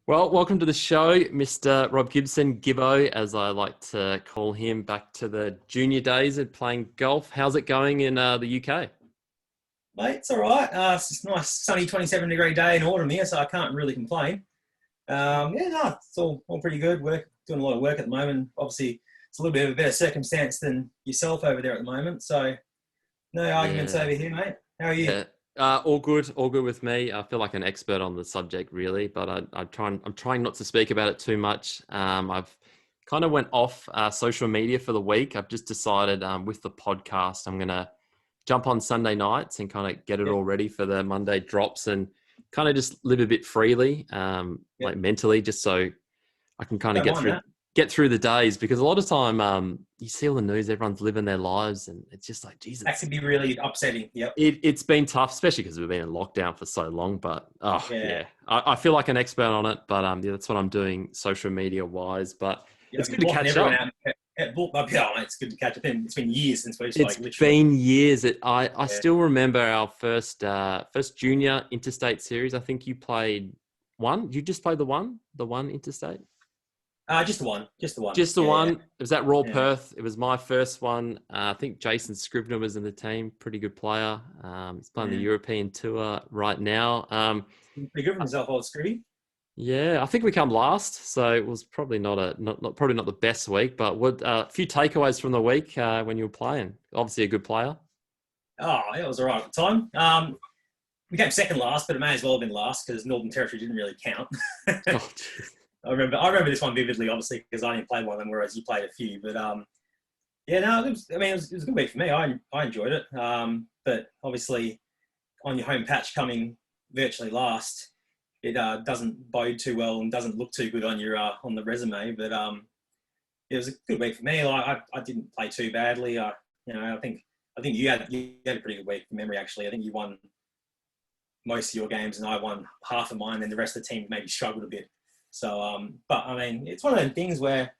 Well, welcome to the show, Mr. Rob Gibson, Gibbo, as I like to call him, back to the junior days of playing golf. How's it going in the UK? Mate, it's all right. It's just a nice sunny 27-degree day in autumn here, so I can't really complain. Yeah, no, it's all pretty good. Doing a lot of work at the moment. Obviously, it's a little bit of a better circumstance than yourself over there at the moment. So no arguments Yeah, over here, mate. How are you? yeah. All good with me. I feel like an expert on the subject, really, but I'm trying not to speak about it too much. I've kind of went off social media for the week. I've just decided with the podcast, I'm gonna jump on Sunday nights and kind of get it Yep, all ready for the Monday drops and kind of just live a bit freely, yep. like mentally, just so I can kind of Don't mind that. get through the days, because a lot of time you see all the news, everyone's living their lives, and it's just like That Jesus. could be really upsetting. Yep. It's been tough, especially because we've been in lockdown for so long. But oh Yeah. yeah, I feel like an expert on it. But yeah, that's what I'm doing social media wise. But Yeah, it's I've good been to blocking catch everyone up. out. Yeah, mate, it's good to catch up. It's been years since we've It's spoken, literally. been years. I Yeah. still remember our first junior interstate series. I think you played one. You just played the one interstate. Just the one. Just the one. Just the Yeah, one. It was at Raw yeah. Perth. It was my first one. I think Jason Scribner was in the team. Pretty good player. He's playing the Yeah. European tour right now. Pretty good for himself, old Scrooby. Yeah, I think we come last, so it was probably not probably not the best week. But what a few takeaways from the week when you were playing? Obviously, a good player. Oh, it was all right at the time. We came second last, but it may as well have been last because Northern Territory didn't really count. Oh, I geez. remember this one vividly, obviously, because I only played one of them, whereas you played a few. But yeah, no, it was a good week for me. I enjoyed it. But obviously, on your home patch coming virtually last, it doesn't bode too well and doesn't look too good on your on the resume. But it was a good week for me. I didn't play too badly. I think you had a pretty good week from memory. Actually, I think you won most of your games, and I won half of mine. And the rest of the team maybe struggled a bit. So, but I mean, it's one of those things where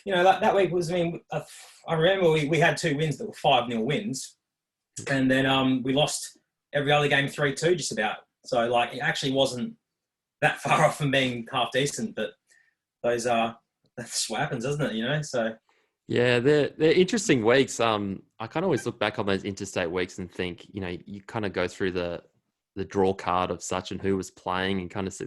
that week was. I mean, I remember we had two wins that were 5-0 wins, and then we lost every other game 3-2 just about. So like, it actually wasn't that far off from being half decent. But those that's what happens, doesn't it? So Yeah, they're interesting weeks. I kind of always look back on those interstate weeks and think, you kind of go through the draw card of such and who was playing and kind of see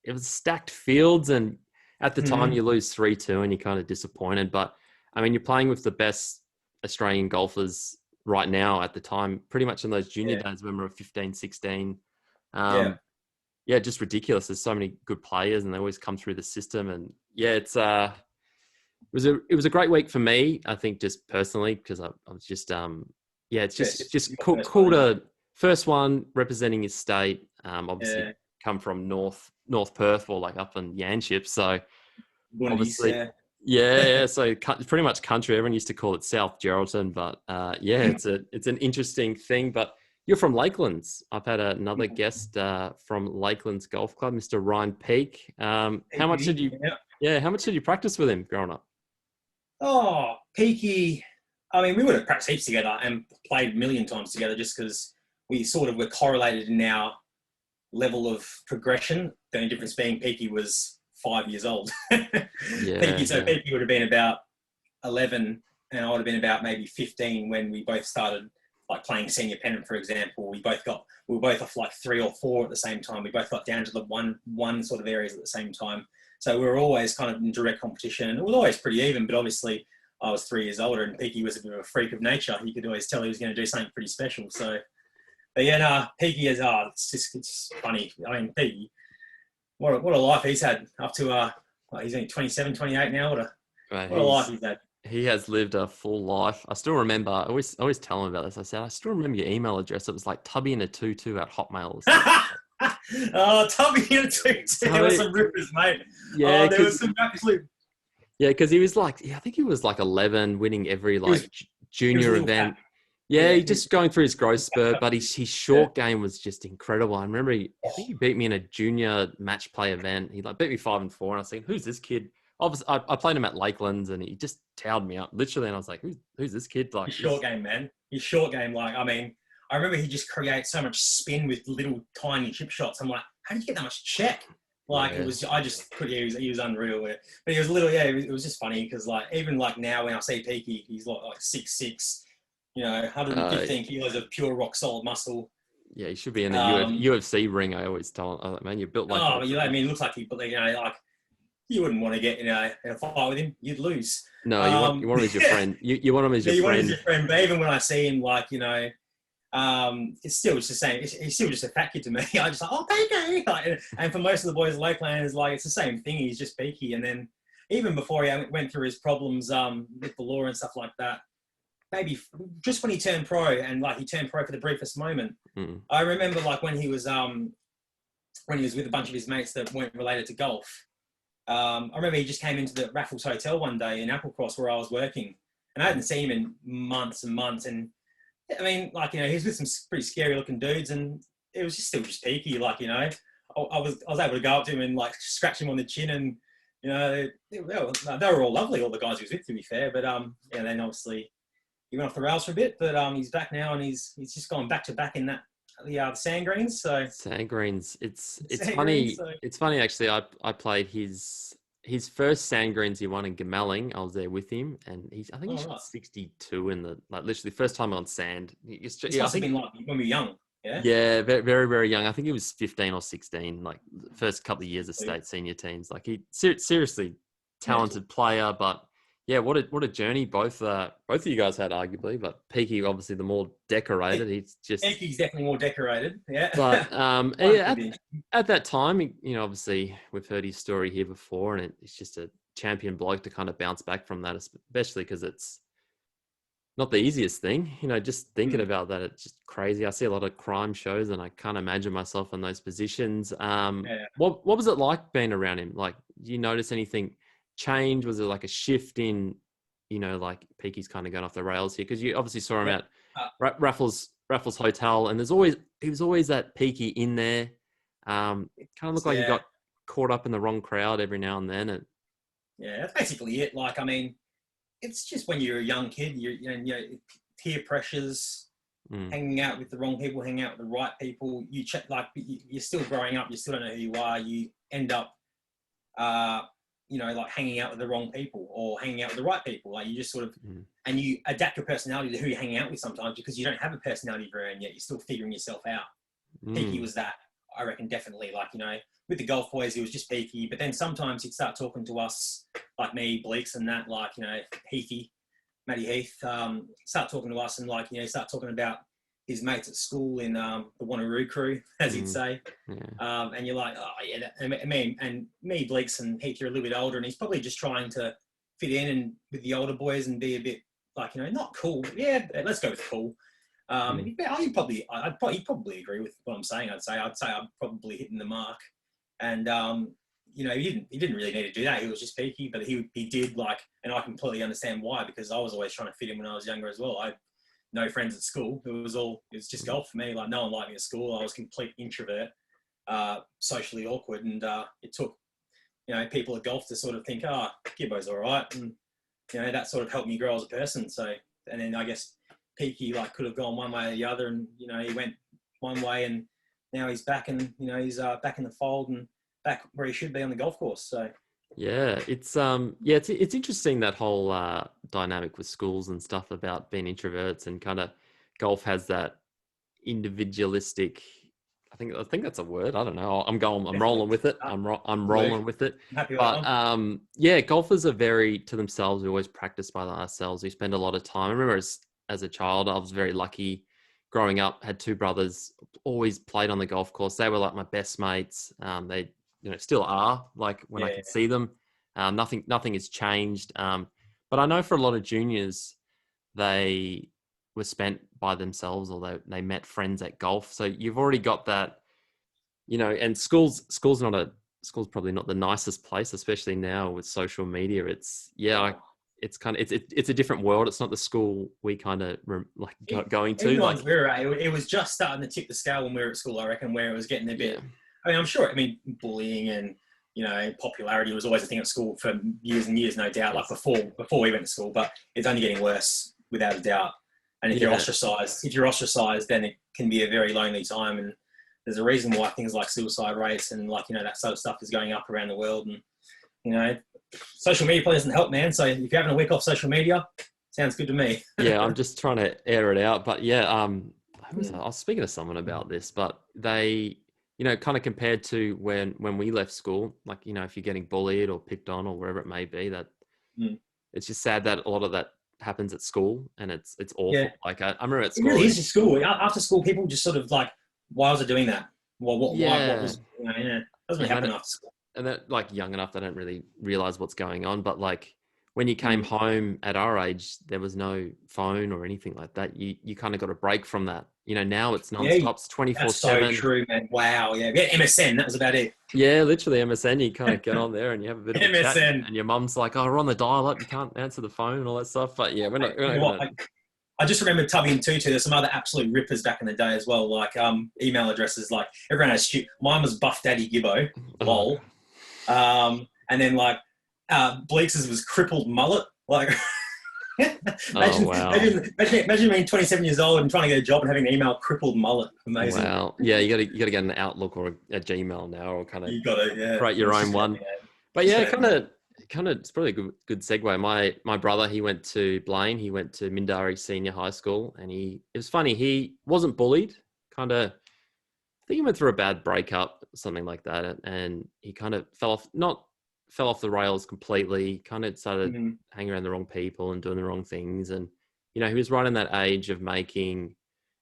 it was stacked fields, and at the time Mhm. you lose 3-2 and you're kind of disappointed. But I mean, you're playing with the best Australian golfers right now at the time, pretty much in those junior Yeah, days when we were 15, 16. yeah, Yeah, just ridiculous. There's so many good players and they always come through the system. And yeah, it was a great week for me, I think, just personally, because I was just yeah, it's yes, just your cool, first one, cool yeah. to first one representing his state. Obviously Yeah, come from North Perth, or like up in Yanship. So Bunnies, obviously, yeah. yeah. So pretty much country. Everyone used to call it South Geraldton, but yeah, it's an interesting thing. But you're from Lakelands. I've had another guest from Lakelands Golf Club, Mr. Ryan Peake. How much did Peaky, you? yeah. Yeah, how much did you practice with him growing up? Oh, Peaky. I mean, we would have practiced heaps together and played a million times together just because we sort of were correlated in our level of progression. The only difference being Peaky was 5 years old. Yeah, So yeah. Peaky would have been about 11 and I would have been about maybe 15 when we both started like playing senior pennant, for example. We were both off like 3 or 4 at the same time. We both got down to the one sort of areas at the same time. So we were always kind of in direct competition, and it was always pretty even. But obviously, I was 3 years older, and Peaky was a bit of a freak of nature. You could always tell he was going to do something pretty special. So, but yeah, no, Peaky is it's funny. I mean, Peaky, what a life he's had up to he's only 27, 28 now. Right, What a life he's had. he has lived a full life. I still remember. I always tell him about this. I said, I still remember your email address. It was like tubby in a tutu at Hotmail or something. Oh, Tubby and Tutu. There were Tubby, some rippers, mate. yeah, Oh, there was because some absolute. he was like, yeah, I think he was like 11, winning every He was like he was a junior little event. cat. Yeah, Yeah, he just going through his growth spurt, but his yeah. short game was just incredible. I remember, I think he beat me in a junior match play event. He like beat me 5-4, and I was thinking, who's this kid? Obviously, I played him at Lakelands, and he just towed me up literally. And I was like, who's this kid? Like His short this. game, man. His short game, like, I mean, I remember he just creates so much spin with little tiny chip shots. I'm like, how do you get that much check? Like it Yeah. was, I just could. He was unreal. But he was a little. Yeah, it was just funny because like even like now when I see Peaky, he's like 6'6", 115 kilos of pure rock solid muscle. Yeah, he should be in the Um, UFC ring. I always tell him, like, man, you're built like a. I mean, it looks like he, like you wouldn't want to get in a fight with him. You'd lose. No, you want him as your Yeah, friend. You want him as yeah, your you want him as friend. your friend. But even when I see him, like it's still just the same. He's still just a fat kid to me. I just like, oh, Peaky. Like, and for most of the boys at Lakelands, like it's the same thing. He's just Peaky. And then even before he went through his problems with the law and stuff like that, maybe just when he turned pro and like he turned pro for the briefest moment, I remember like when he was with a bunch of his mates that weren't related to golf. I remember he just came into the Raffles Hotel one day in Applecross where I was working, and I hadn't seen him in months and months. And I mean, like, he was with some pretty scary looking dudes, and it was just still just Peaky. Like, I was able to go up to him and like scratch him on the chin, and they were all lovely, all the guys he was with, to be fair. But and then obviously he went off the rails for a bit, but he's back now, and he's just gone back to back in that the sand greens. So Sand greens. It's sand funny. greens, so. It's funny actually. I played his first sand greens he won in Gemelling. I was there with him, and I think he shot 62 in the literally first time on sand. Must have been like when we were young. Yeah. Yeah, very, very, very young. I think he was 15 or 16. Like the first couple of years of state senior teams. Like he seriously talented player, but. Yeah, what a journey both of you guys had, arguably, but Peaky obviously the more decorated. He's just Peaky's definitely more decorated, yeah. But yeah, at that time, obviously we've heard his story here before, and it's just a champion bloke to kind of bounce back from that, especially because it's not the easiest thing. Just thinking about that, it's just crazy. I see a lot of crime shows, and I can't imagine myself in those positions. What was it like being around him? Like, do you notice anything change? Was it like a shift in, like Peaky's kind of going off the rails here? Because you obviously saw him at Raffles Hotel, and he was always that Peaky in there. It kind of looked like he got caught up in the wrong crowd every now and then. Yeah, that's basically it. Like, I mean, it's just when you're a young kid, peer pressures, hanging out with the wrong people, hanging out with the right people. You're still growing up. You still don't know who you are. You end up, like hanging out with the wrong people or hanging out with the right people. Like you just sort of, and you adapt your personality to who you're hanging out with sometimes because you don't have a personality of your own yet. You're still figuring yourself out. Peaky was that, I reckon, definitely. Like, with the golf boys, he was just Peaky, but then sometimes he'd start talking to us, like me, Bleaks and that, like, Heathy, Matty Heath, start talking to us and like, start talking about his mates at school in the Wanneroo crew, as he'd say. Yeah. And you're like, oh yeah, and me, Bleaks and Heath are a little bit older, and he's probably just trying to fit in and with the older boys and be a bit like, not cool. Yeah, let's go with cool. He'd probably agree with what I'm saying. I'd say I'm probably hitting the mark. And he didn't really need to do that. He was just Peaky, but he did, like, and I completely understand why, because I was always trying to fit in when I was younger as well. I had no friends at school. It was just golf for me. Like, no one liked me at school. I was a complete introvert, socially awkward, and it took people at golf to sort of think, Gibbo's all right, and that sort of helped me grow as a person. So, and then I guess Peaky could have gone one way or the other, and he went one way, and now he's back, and he's back in the fold and back where he should be on the golf course. So yeah, it's interesting, that whole dynamic with schools and stuff about being introverts, and kind of golf has that individualistic. I think that's a word. I don't know. I'm rolling with it. I'm rolling with it. But golfers are very to themselves. We always practice by ourselves. We spend a lot of time. I remember as a child, I was very lucky. Growing up, had two brothers, always played on the golf course. They were like my best mates. They, still are, like when I can see them. Nothing has changed. But I know for a lot of juniors, they were spent by themselves, or they met friends at golf. So you've already got that, and school's probably not the nicest place, especially now with social media. It's a different world. It's not the school we kind of going to. It was just starting to tip the scale when we were at school, I reckon, where it was getting a bit. I mean, I'm sure. I mean, bullying and popularity was always a thing at school for years and years, no doubt. Like before we went to school, but it's only getting worse without a doubt. And if you're ostracized, then it can be a very lonely time. And there's a reason why things like suicide rates and like, that sort of stuff is going up around the world. And, social media probably doesn't help, man. So if you're having a week off social media, sounds good to me. Yeah, I'm just trying to air it out. But yeah, I was speaking to someone about this, but they, kind of compared to when we left school, like, if you're getting bullied or picked on or wherever it may be, that it's just sad that a lot of that happens at school, and it's awful. Yeah. Like I remember at It school. really is at school. After school, people just sort of like, why was I doing that? Well, what was, doesn't happen after school. And that, like, young enough, they don't really realize what's going on. But like when you came home at our age, there was no phone or anything like that. You kind of got a break from that. Now it's nonstop, 24/7. That's so true, man. Wow. Yeah. MSN. That was about it. Yeah, literally MSN. You kind of get on there and you have a bit of a chat, and your mum's like, "Oh, we're on the dial-up. You can't answer the phone and all that stuff." But yeah, we're not I just remember tugging tutu. There's some other absolute rippers back in the day as well, like email addresses. Like everyone has mine was Buff Daddy Gibbo, lol. And then like Bleeks's was Crippled Mullet. Like imagine being 27 years old and trying to get a job and having an email Crippled Mullet. Amazing. Wow. Yeah, you got to get an Outlook or a Gmail now, or kind of you got to create your own one. But yeah, kind of it's probably a good segue. My brother, he went to Blaine. He went to Mindarie Senior High School, and it was funny. He wasn't bullied. I think he went through a bad breakup, something like that, and he kind of fell off the rails completely. Kind of started hanging around the wrong people and doing the wrong things, and he was right in that age of making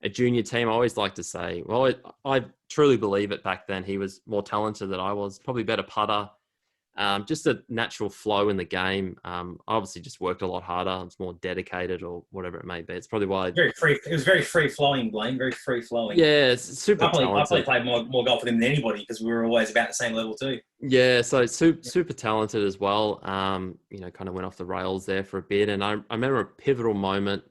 a junior team. I always like to say, well, I truly believe it. Back then, he was more talented than I was. Probably better putter. Just a natural flow in the game. I obviously just worked a lot harder. I was more dedicated, or whatever it may be. It's probably why very free. It was very free flowing, Blaine. Very free flowing. Yeah, it's super talented. I probably played more golf with him than anybody because we were always about the same level too. Yeah, so super talented as well. Kind of went off the rails there for a bit, and I remember a pivotal moment.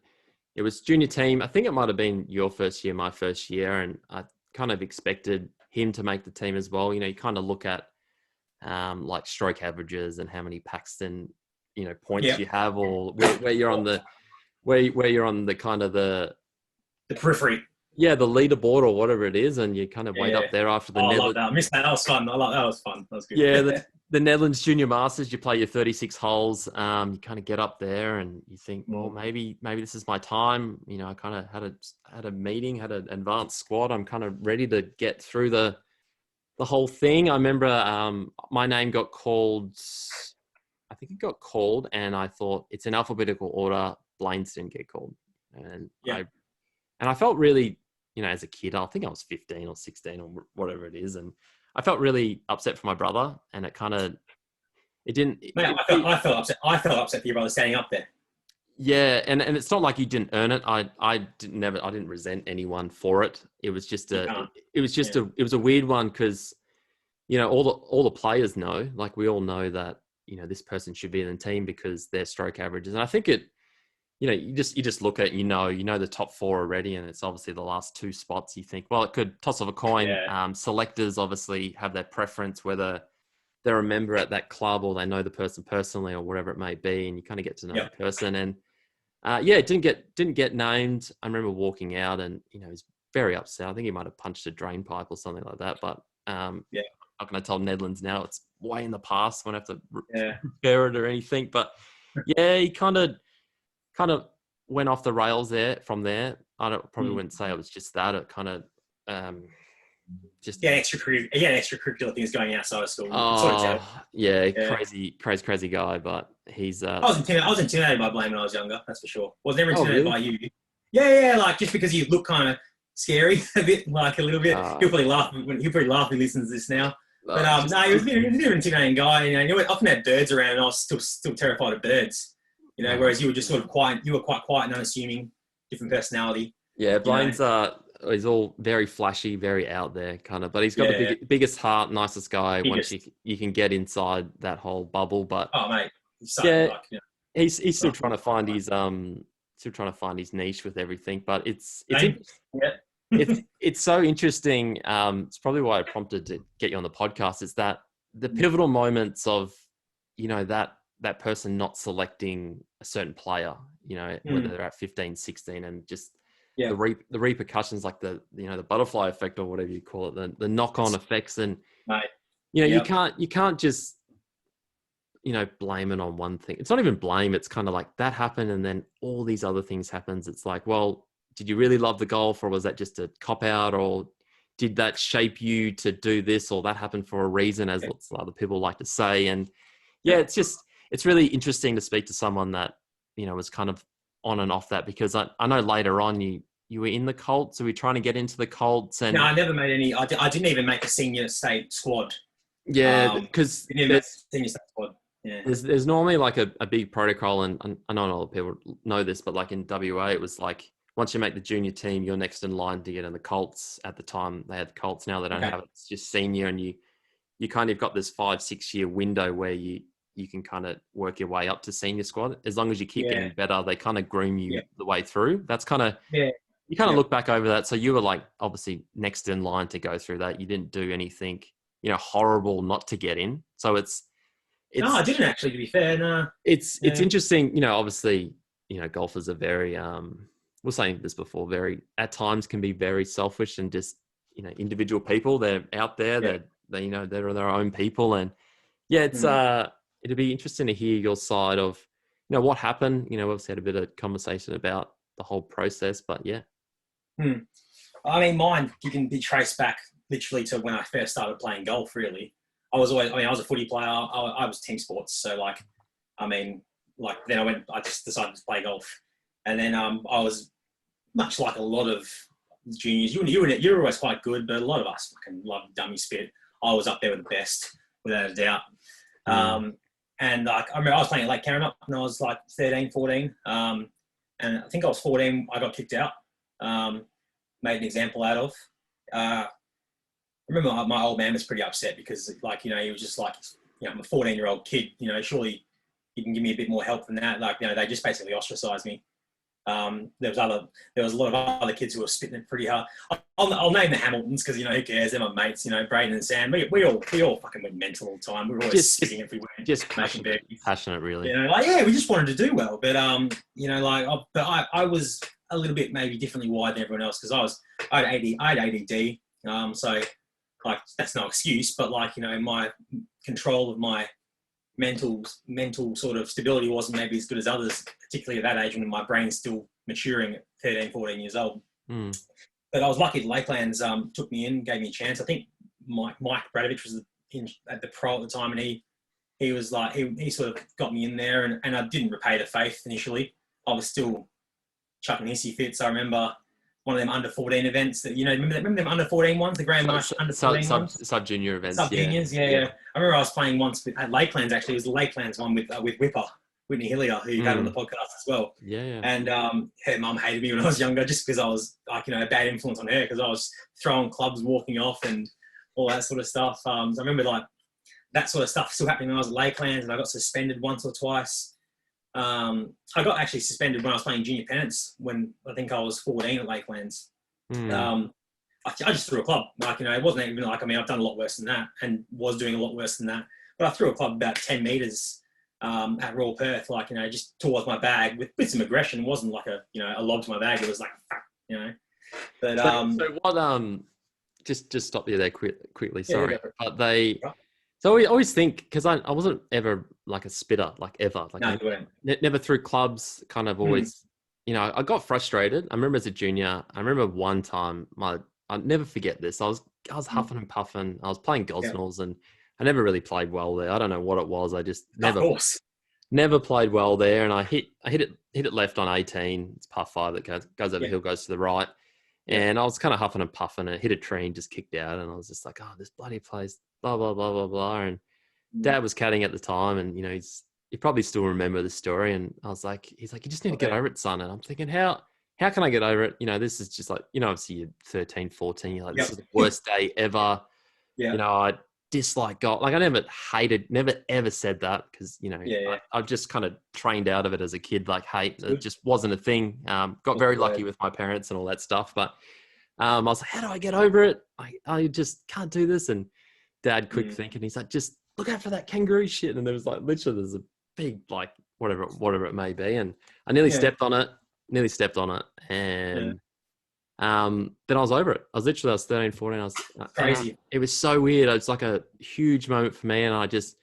It was junior team. I think it might have been your first year, my first year, and I kind of expected him to make the team as well. You kind of look at like stroke averages and how many Paxton, points you have, or where you're on the where you're on the kind of the periphery. Yeah, the leaderboard or whatever it is, and you kind of wait up there after the Netherlands. I love that. I missed that. That was fun. That was fun. That was good. Yeah, the Netherlands Junior Masters, you play your 36 holes. You kind of get up there and you think, well, maybe this is my time. I kind of had a meeting, had an advanced squad. I'm kind of ready to get through the whole thing. I remember my name got called. I think it got called, and I thought it's in alphabetical order. Blaine's didn't get called, and I felt really, as a kid, I think I was 15 or 16 or whatever it is, and I felt really upset for my brother, and it didn't. Mate, I felt upset. I felt upset for your brother standing up there. Yeah, and it's not like you didn't earn it. I didn't resent anyone for it. It was just it was a weird one because, all the players know, like we all know that, this person should be in the team because their stroke averages. And I think you just look at it, you know the top four already, and it's obviously the last two spots. You think, well, it could toss of a coin. Yeah. Selectors obviously have their preference, whether they're a member at that club or they know the person personally or whatever it may be, and you kind of get to know the person. And it didn't get named. I remember walking out, and he was very upset. I think he might have punched a drain pipe or something like that. But I'm not going to tell Netherlands now. It's way in the past. Won't have to repair it or anything. But he kind of went off the rails there. From there, probably wouldn't say it was just that. It kind of extracurricular things going outside of school. Crazy guy, but he's. I was intimidated by Blaine when I was younger. That's for sure. Was never intimidated by you. Yeah, like just because you look kind of scary a bit, like a little bit. He'll probably laugh when he listens to this now. But he was a bit of an intimidating guy. You often had birds around, and I was still terrified of birds. Whereas you were just sort of quiet. You were quite quiet and unassuming, different personality. Yeah, Blaine's he's all very flashy, very out there kind of, but he's got the biggest heart, nicest guy. Once you can get inside that whole bubble, but mate, he's still trying to find his niche with everything. But it's so interesting. It's probably why I prompted to get you on the podcast. Is that the pivotal moments of that person not selecting a certain player, whether they're at 15, 16, and just Yeah. the repercussions, like the butterfly effect or whatever you call it, the knock on effects, and Mate. you can't just blame it on one thing. It's not even blame. It's kind of like that happened, and then all these other things happens. It's like, well, did you really love the golf, or was that just a cop out, or did that shape you to do this, or that happened for a reason, as lots of other people like to say. And it's really interesting to speak to someone that was kind of on and off that, because I know later on you were in the Colts, so we're trying to get into the Colts. And no, I never made any. I didn't even make a senior state squad. Yeah, because senior state squad. Yeah. There's normally like a big protocol, and I know not a lot of people know this, but like in WA, it was like once you make the junior team, you're next in line to get in the Colts. At the time, they had the Colts. Now they don't have it. It's just senior, and you kind of got this 5-6 year window where you can kind of work your way up to senior squad. As long as you keep getting better, they kind of groom you the way through. That's kind of you kind of look back over that. So you were like obviously next in line to go through that. You didn't do anything horrible not to get in. So it's no, I didn't actually, to be fair. No. It's interesting, obviously, golfers are very, we're saying this before, very, at times can be very selfish and just, individual people. They're out there, they're their own people. And it's, it'd be interesting to hear your side of, what happened. We've had a bit of conversation about the whole process, but yeah. I mean, mine, you can be traced back literally to when I first started playing golf, really. I was a footy player. I was team sports. So then I just decided to play golf. And then I was much like a lot of juniors. You were always quite good, but a lot of us fucking loved dummy spit. I was up there with the best, without a doubt. And I remember I was playing at Karrinyup when I was 13, 14. And I think I was 14, I got kicked out. Made an example out of. I remember my old man was pretty upset because, he was just I'm a 14-year-old kid, surely you can give me a bit more help than that. They just basically ostracized me. There was a lot of other kids who were spitting it pretty hard. I'll name the Hamiltons because, who cares? They're my mates, Braden and Sam. We all fucking went mental all the time. We were always spitting everywhere. Just passionate, really. We just wanted to do well. But, I was a little bit maybe differently wired than everyone else because I had ADD. So that's no excuse, but my control of my mental sort of stability wasn't maybe as good as others, particularly at that age when my brain's still maturing at 13, 14 years old. But I was lucky that Lakelands took me in, gave me a chance. I think Mike Bradovich was at the pro at the time, and he was he sort of got me in there, and I didn't repay the faith initially. I was still chucking hissy fits. I remember one of them under 14 events that, remember them under 14 ones, the Grand March under 14 ones? Sub-junior events. Sub-juniors, yeah. I remember I was playing once at Lakelands, actually. It was the Lakelands one with Whipper, Whitney Hillier, who you had on the podcast as well. Yeah. And her mum hated me when I was younger just because I was, a bad influence on her because I was throwing clubs, walking off and all that sort of stuff. So I remember, that sort of stuff still happening when I was at Lakelands, and I got suspended once or twice. I got actually suspended when I was playing junior pennants when I think I was 14 at Lakelands. I just threw a club. It wasn't even I've done a lot worse than that and was doing a lot worse than that. But I threw a club about 10 metres at Royal Perth, just towards my bag with some aggression. It wasn't a lob to my bag. It was But so what? Just stop you there quickly. Sorry, but they. So I always think, because I wasn't ever a spitter, ever. Never threw clubs, kind of always, I got frustrated. I remember as a junior, one time, I'll never forget this. I was huffing and puffing. I was playing Gosnells and I never really played well there. I don't know what it was. I just never played well there. And I hit it left on 18. It's par 5 that goes over the hill, goes to the right. And I was kind of huffing and puffing and hit a tree and just kicked out. And I was just this bloody place, blah, blah, blah, blah, blah. And Dad was caddying at the time. And, he probably still remember the story. And I was he's you just need to get over it, son. And I'm thinking, how can I get over it? This is just obviously you're 13, 14. You're this is the worst day ever. I dislike golf. I never ever said that because, I've just kind of trained out of it as a kid. Hey, it just wasn't a thing. Got very lucky with my parents and all that stuff. But I was how do I get over it? I just can't do this. And Dad, quick thinking, he's just look out for that kangaroo shit. And there was literally there's a big, whatever it may be. And I nearly stepped on it. And Then I was over it. I was 13, 14. Crazy. It was so weird. It's like a huge moment for me. And I just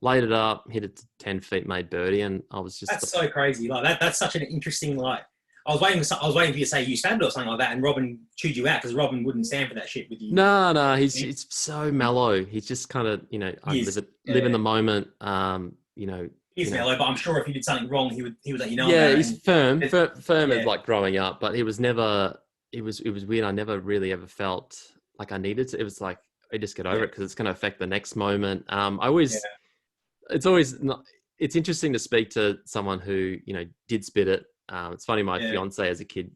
laid it up, hit it to 10 feet, made birdie. And I was just, That's so crazy. Like that's such an interesting, like, I was waiting for you to say you stand or something like that, and Robin chewed you out because Robin wouldn't stand for that shit with you. no, he's so mellow. He's just kind of, I live in the moment. He's mellow, but I'm sure if he did something wrong, he would let you know. Yeah, he's firm as yeah. like growing up, but he was never. It was weird. I never really ever felt like I needed to. It was like I just get over it because it's going to affect the next moment. It's always not. It's interesting to speak to someone who did spit it. It's funny. My fiance as a kid,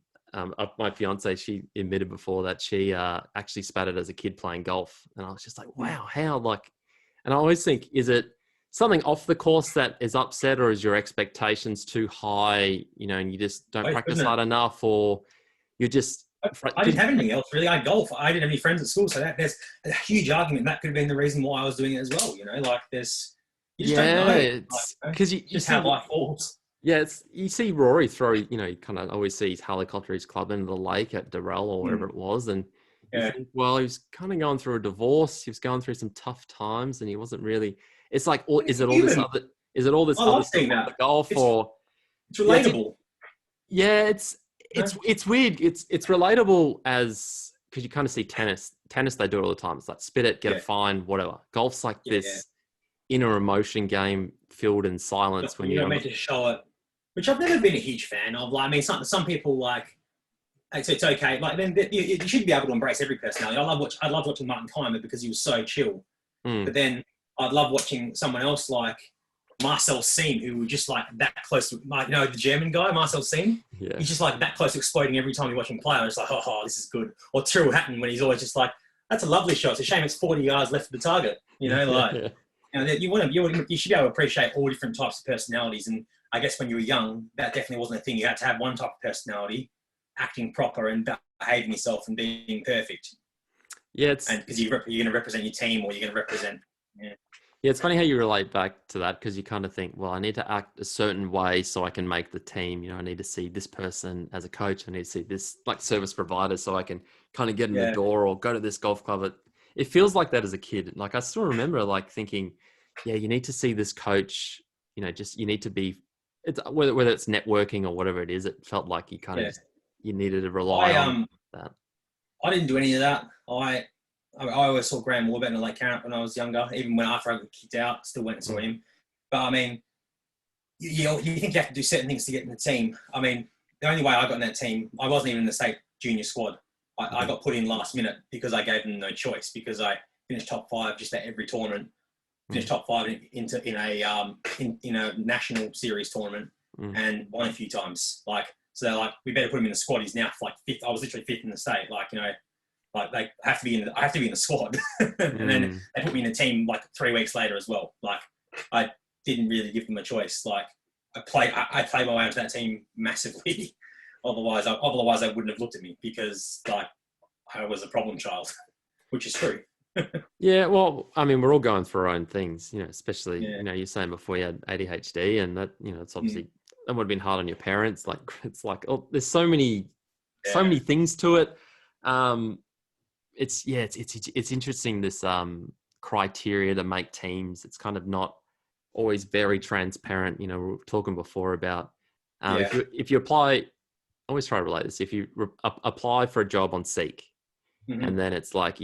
my fiance, she admitted before that she actually spat it as a kid playing golf, and I was just like, wow, how like. And I always think, is it something off the course that is upset, or is your expectations too high? And you just don't practice hard enough, or you're just. I didn't have anything else really. I golf. I didn't have any friends at school, so there's a huge argument that could have been the reason why I was doing it as well. Like there's. You just don't know. It's because you see how life falls. Yeah, you see Rory throw. You kind of always see his helicopter his club into the lake at Durrell or wherever it was, and you think, well, he was kind of going through a divorce. He was going through some tough times, and he wasn't really. It's like, is it all this other stuff on the golf, or it's relatable? Yeah, it's weird. It's relatable as because you kind of see tennis. Tennis, they do it all the time. It's like spit it, get a fine, whatever. Golf's like this inner emotion game filled in silence when you're meant to show it, which I've never been a huge fan of. Like, I mean, some people like it's okay. Like, then you should be able to embrace every personality. I love watching Martin Keimer because he was so chill. But then I'd love watching someone else like Marcel Siem, who was just like that close to, the German guy, Marcel Siem. Yeah. He's just like that close to exploding every time you watch him play. I was like, oh, this is good. Or Tyrrell Hatton, when he's always just like, that's a lovely shot. It's a shame it's 40 yards left of the target. You should be able to appreciate all different types of personalities. And I guess when you were young, that definitely wasn't a thing. You had to have one type of personality, acting proper and behaving yourself and being perfect. Yeah, and because you're going to represent your team, or you're going to represent. Yeah, it's funny how you relate back to that, because you kind of think, well, I need to act a certain way so I can make the team. I need to see this person as a coach. I need to see this like service provider so I can kind of get in the door or go to this golf club. It feels like that as a kid. Like I still remember like thinking, yeah, you need to see this coach, you need to be, it's whether it's networking or whatever it is, it felt like you kind of, you needed to rely on that. I didn't do any of that. I always saw Graham Warbett in the Lakelands when I was younger. Even after I got kicked out, still went and saw him. But I mean, you think you have to do certain things to get in the team. I mean, the only way I got in that team, I wasn't even in the state junior squad. I got put in last minute because I gave them no choice, because I finished top 5 just at every tournament. Finished top 5 in a national series tournament and won a few times. So they're like, we better put him in the squad. He's now like 5th. I was literally 5th in the state. Like they have to be in. I have to be in the squad, and then they put me in the team like 3 weeks later as well. Like I didn't really give them a choice. Like I played my way into that team massively. Otherwise, they wouldn't have looked at me, because like I was a problem child, which is true. Yeah, well, I mean, we're all going through our own things, especially, you're saying before you had ADHD, and that, it's obviously, that would have been hard on your parents. Like, it's like, oh, there's so many things to it. It's interesting, this criteria to make teams. It's kind of not always very transparent. We were talking before about if you apply, I always try to relate this. If you apply for a job on Seek, and then it's like,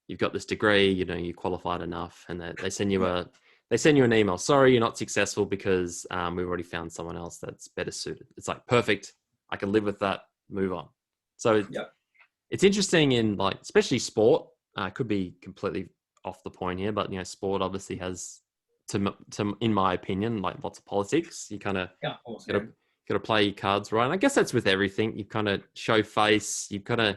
you've got this degree, you qualified enough, and they send you an email. Sorry, you're not successful because we've already found someone else that's better suited. It's like, perfect. I can live with that. Move on. So it's interesting in like, especially sport. Could be completely off the point here, but sport obviously has, to in my opinion, like lots of politics. You kind of got to play your cards right. And I guess that's with everything. You kind of show face. You kind of.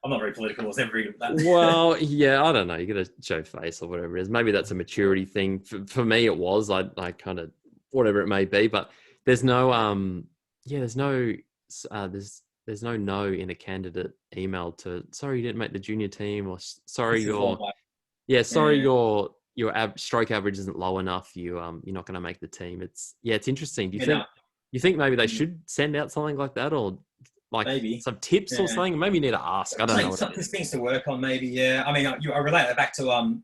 I'm not very political. I was never very good at that. Well, yeah, I don't know. You got to show face or whatever it is. Maybe that's a maturity thing. For me, it was. I kind of, whatever it may be. But there's no, there's no in a candidate email to, sorry, you didn't make the junior team, or sorry, your stroke average isn't low enough. You're not going to make the team. It's interesting. Do you think maybe they should send out something like that, or like maybe. some tips or Yeah. something? Maybe you need to ask. I don't know what it Some is. things to work on, maybe. Yeah. I mean, I relate that back to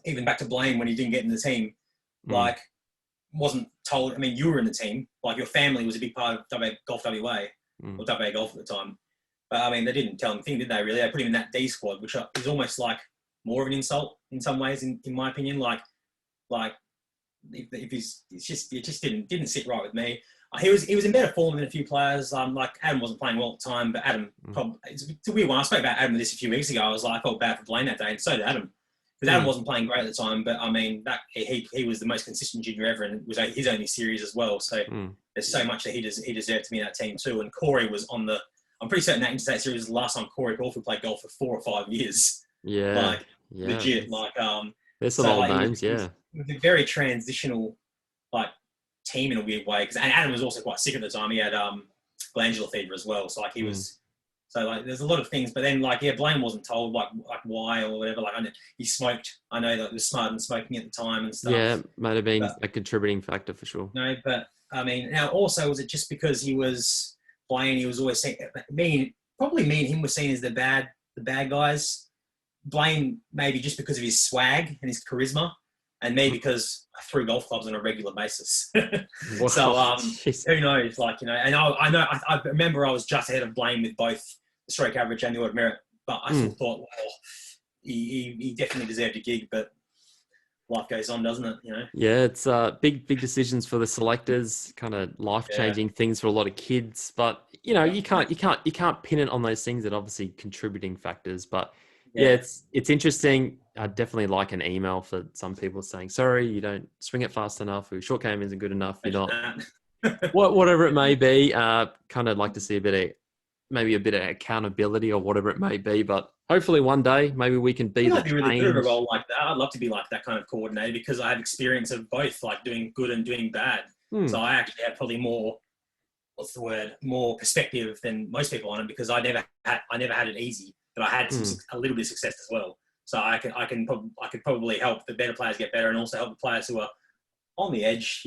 even back to Blaine when he didn't get in the team. Mm, Like, wasn't told. I mean, you were in the team. Like, your family was a big part of Golf WA mm. or WA Golf at the time. But I mean, they didn't tell him anything, did they? Really, they put him in that D squad, which is almost like more of an insult in some ways, in my opinion. Like if it just didn't sit right with me. He was in better form than a few players. Like Adam wasn't playing well at the time, but Adam it's a weird one. I spoke about Adam with this a few weeks ago. I was like, I felt bad for Blaine that day, and so did Adam. Because Adam wasn't playing great at the time, but I mean, that he was the most consistent junior ever, and it was his only series as well. So there's so much that he deserved to be in that team too. And Corey was on the. I'm pretty certain that interstate series was the last time Corey Crawford played golf for 4 or 5 years. Yeah, Legit. There's some old names. It was a very transitional like team in a weird way. And Adam was also quite sick at the time. He had glandular fever as well. So he was. So there's a lot of things, but then Blaine wasn't told like why or whatever. Like he smoked. I know that he was smart and smoking at the time and stuff. Yeah, might have been a contributing factor for sure. No, but I mean, now also was it just because he was Blaine? He was always seen. Probably me and him were seen as the bad guys. Blaine maybe just because of his swag and his charisma, and me because I threw golf clubs on a regular basis. So who knows? And I remember I was just ahead of Blaine with both the stroke average and the order of merit, but I still thought, well, he definitely deserved a gig, but life goes on, doesn't it? Yeah, it's big decisions for the selectors, kind of life-changing things for a lot of kids. But you can't pin it on those things that obviously contributing factors. But it's interesting. I definitely like an email for some people saying, sorry, you don't swing it fast enough, or your short game isn't good enough. You're not whatever it may be. Kind of like to see a bit of accountability or whatever it may be. But hopefully one day maybe we can be the change. Really good at a role like that. I'd love to be like that kind of coordinator because I have experience of both, like doing good and doing bad. So I actually have probably more perspective than most people on it because I never had it easy, but I had a little bit of success as well. So I could probably help the better players get better and also help the players who are on the edge,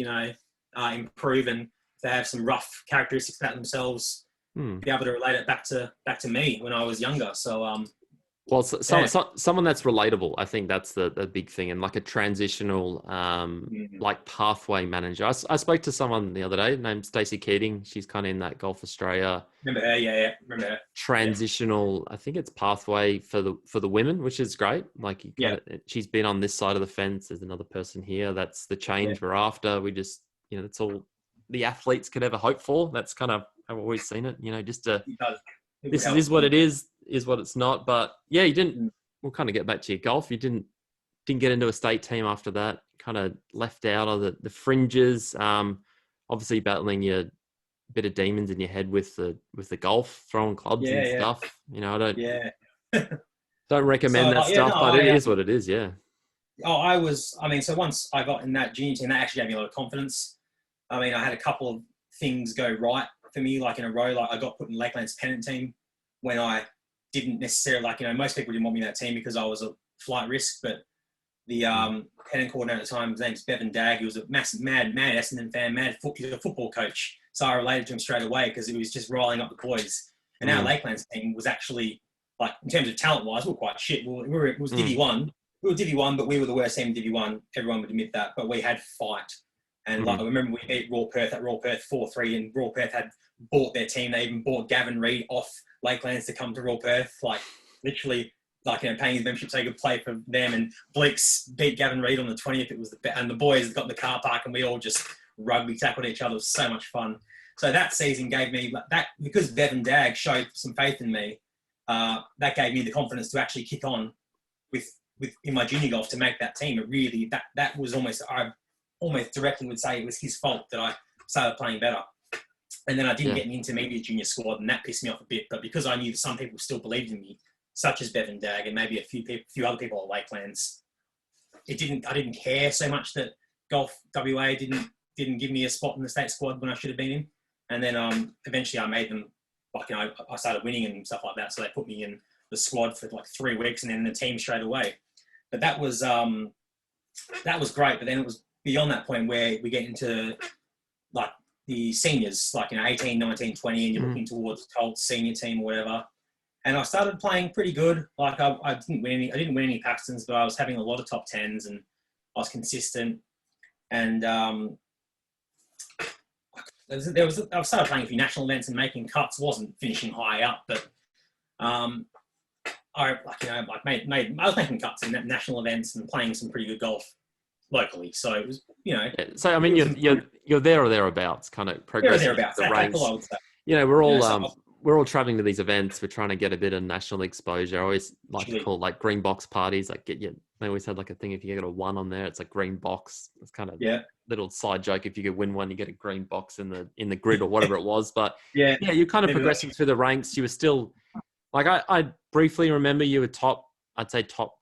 improve, and if they have some rough characteristics about themselves, be able to relate it back to me when I was younger. So someone that's relatable, I think that's the big thing, and like a transitional like pathway manager. I spoke to someone the other day named Stacey Keating. She's kind of in that Golf Australia. Remember her? Yeah, remember her. Transitional, I think it's pathway for the women, which is great. Like she's been on this side of the fence. There's another person here. That's the change we're after. We just that's all the athletes could ever hope for. That's kind of how I've always seen it. Just to this is what it is what it's not. But yeah, you didn't. We'll kind of get back to your golf. You didn't get into a state team after that. Kind of left out of the fringes. Obviously battling your bit of demons in your head with the golf, throwing clubs and stuff. I don't recommend that stuff, but it is what it is. Yeah. So once I got in that junior team, that actually gave me a lot of confidence. I mean, I had a couple of things go right for me, like in a row. Like I got put in Lakelands pennant team when I didn't necessarily most people didn't want me in that team because I was a flight risk, but the pennant coordinator at the time, his name's Bevan Dagg. He was a massive, mad Essendon fan, he's a football coach. So I related to him straight away because it was just riling up the boys. And our Lakelands team was actually, like, in terms of talent-wise, we were quite shit. It was Divi 1. We were Divi 1, but we were the worst team in Divi 1. Everyone would admit that. But we had fight. And I remember we beat Raw Perth at Raw Perth 4-3, and Raw Perth had bought their team. They even bought Gavin Reid off Lakelands to come to Raw Perth. Like, literally, paying his membership so he could play for them. And Bleaks beat Gavin Reid on the 20th. And the boys got in the car park, and we all just rugby tackled each other. It was so much fun. So that season gave me that, because Bevan Dagg showed some faith in me. That gave me the confidence to actually kick on with in my junior golf to make that team. It really that was almost, I almost directly would say it was his fault that I started playing better. And then I didn't get an intermediate junior squad, and that pissed me off a bit. But because I knew some people still believed in me, such as Bevan Dagg and maybe a few other people at Lakelands, I didn't care so much that Golf WA didn't give me a spot in the state squad when I should have been in. And then eventually I made them, I started winning and stuff like that. So they put me in the squad for like 3 weeks and then the team straight away. But that was great. But then it was beyond that point where we get into like the seniors, like 18, 19, 20, and you're looking towards the Colts senior team or whatever. And I started playing pretty good. Like I didn't win any Paxtons, but I was having a lot of top tens and I was consistent. And I started playing a few national events and making cuts. Wasn't finishing high up, but I was making cuts in national events and playing some pretty good golf locally. So it was, So I mean, you're there or thereabouts, kind of progressing the ranks. I would say. We're all traveling to these events. We're trying to get a bit of national exposure. I always like to call like green box parties. Like they always had like a thing, if you get a 1 on there, it's like green box. It's kind of little side joke. If you could win one, you get a green box in the grid or whatever it was. But you're kind of progressing through the ranks. You were still like, I briefly remember you were top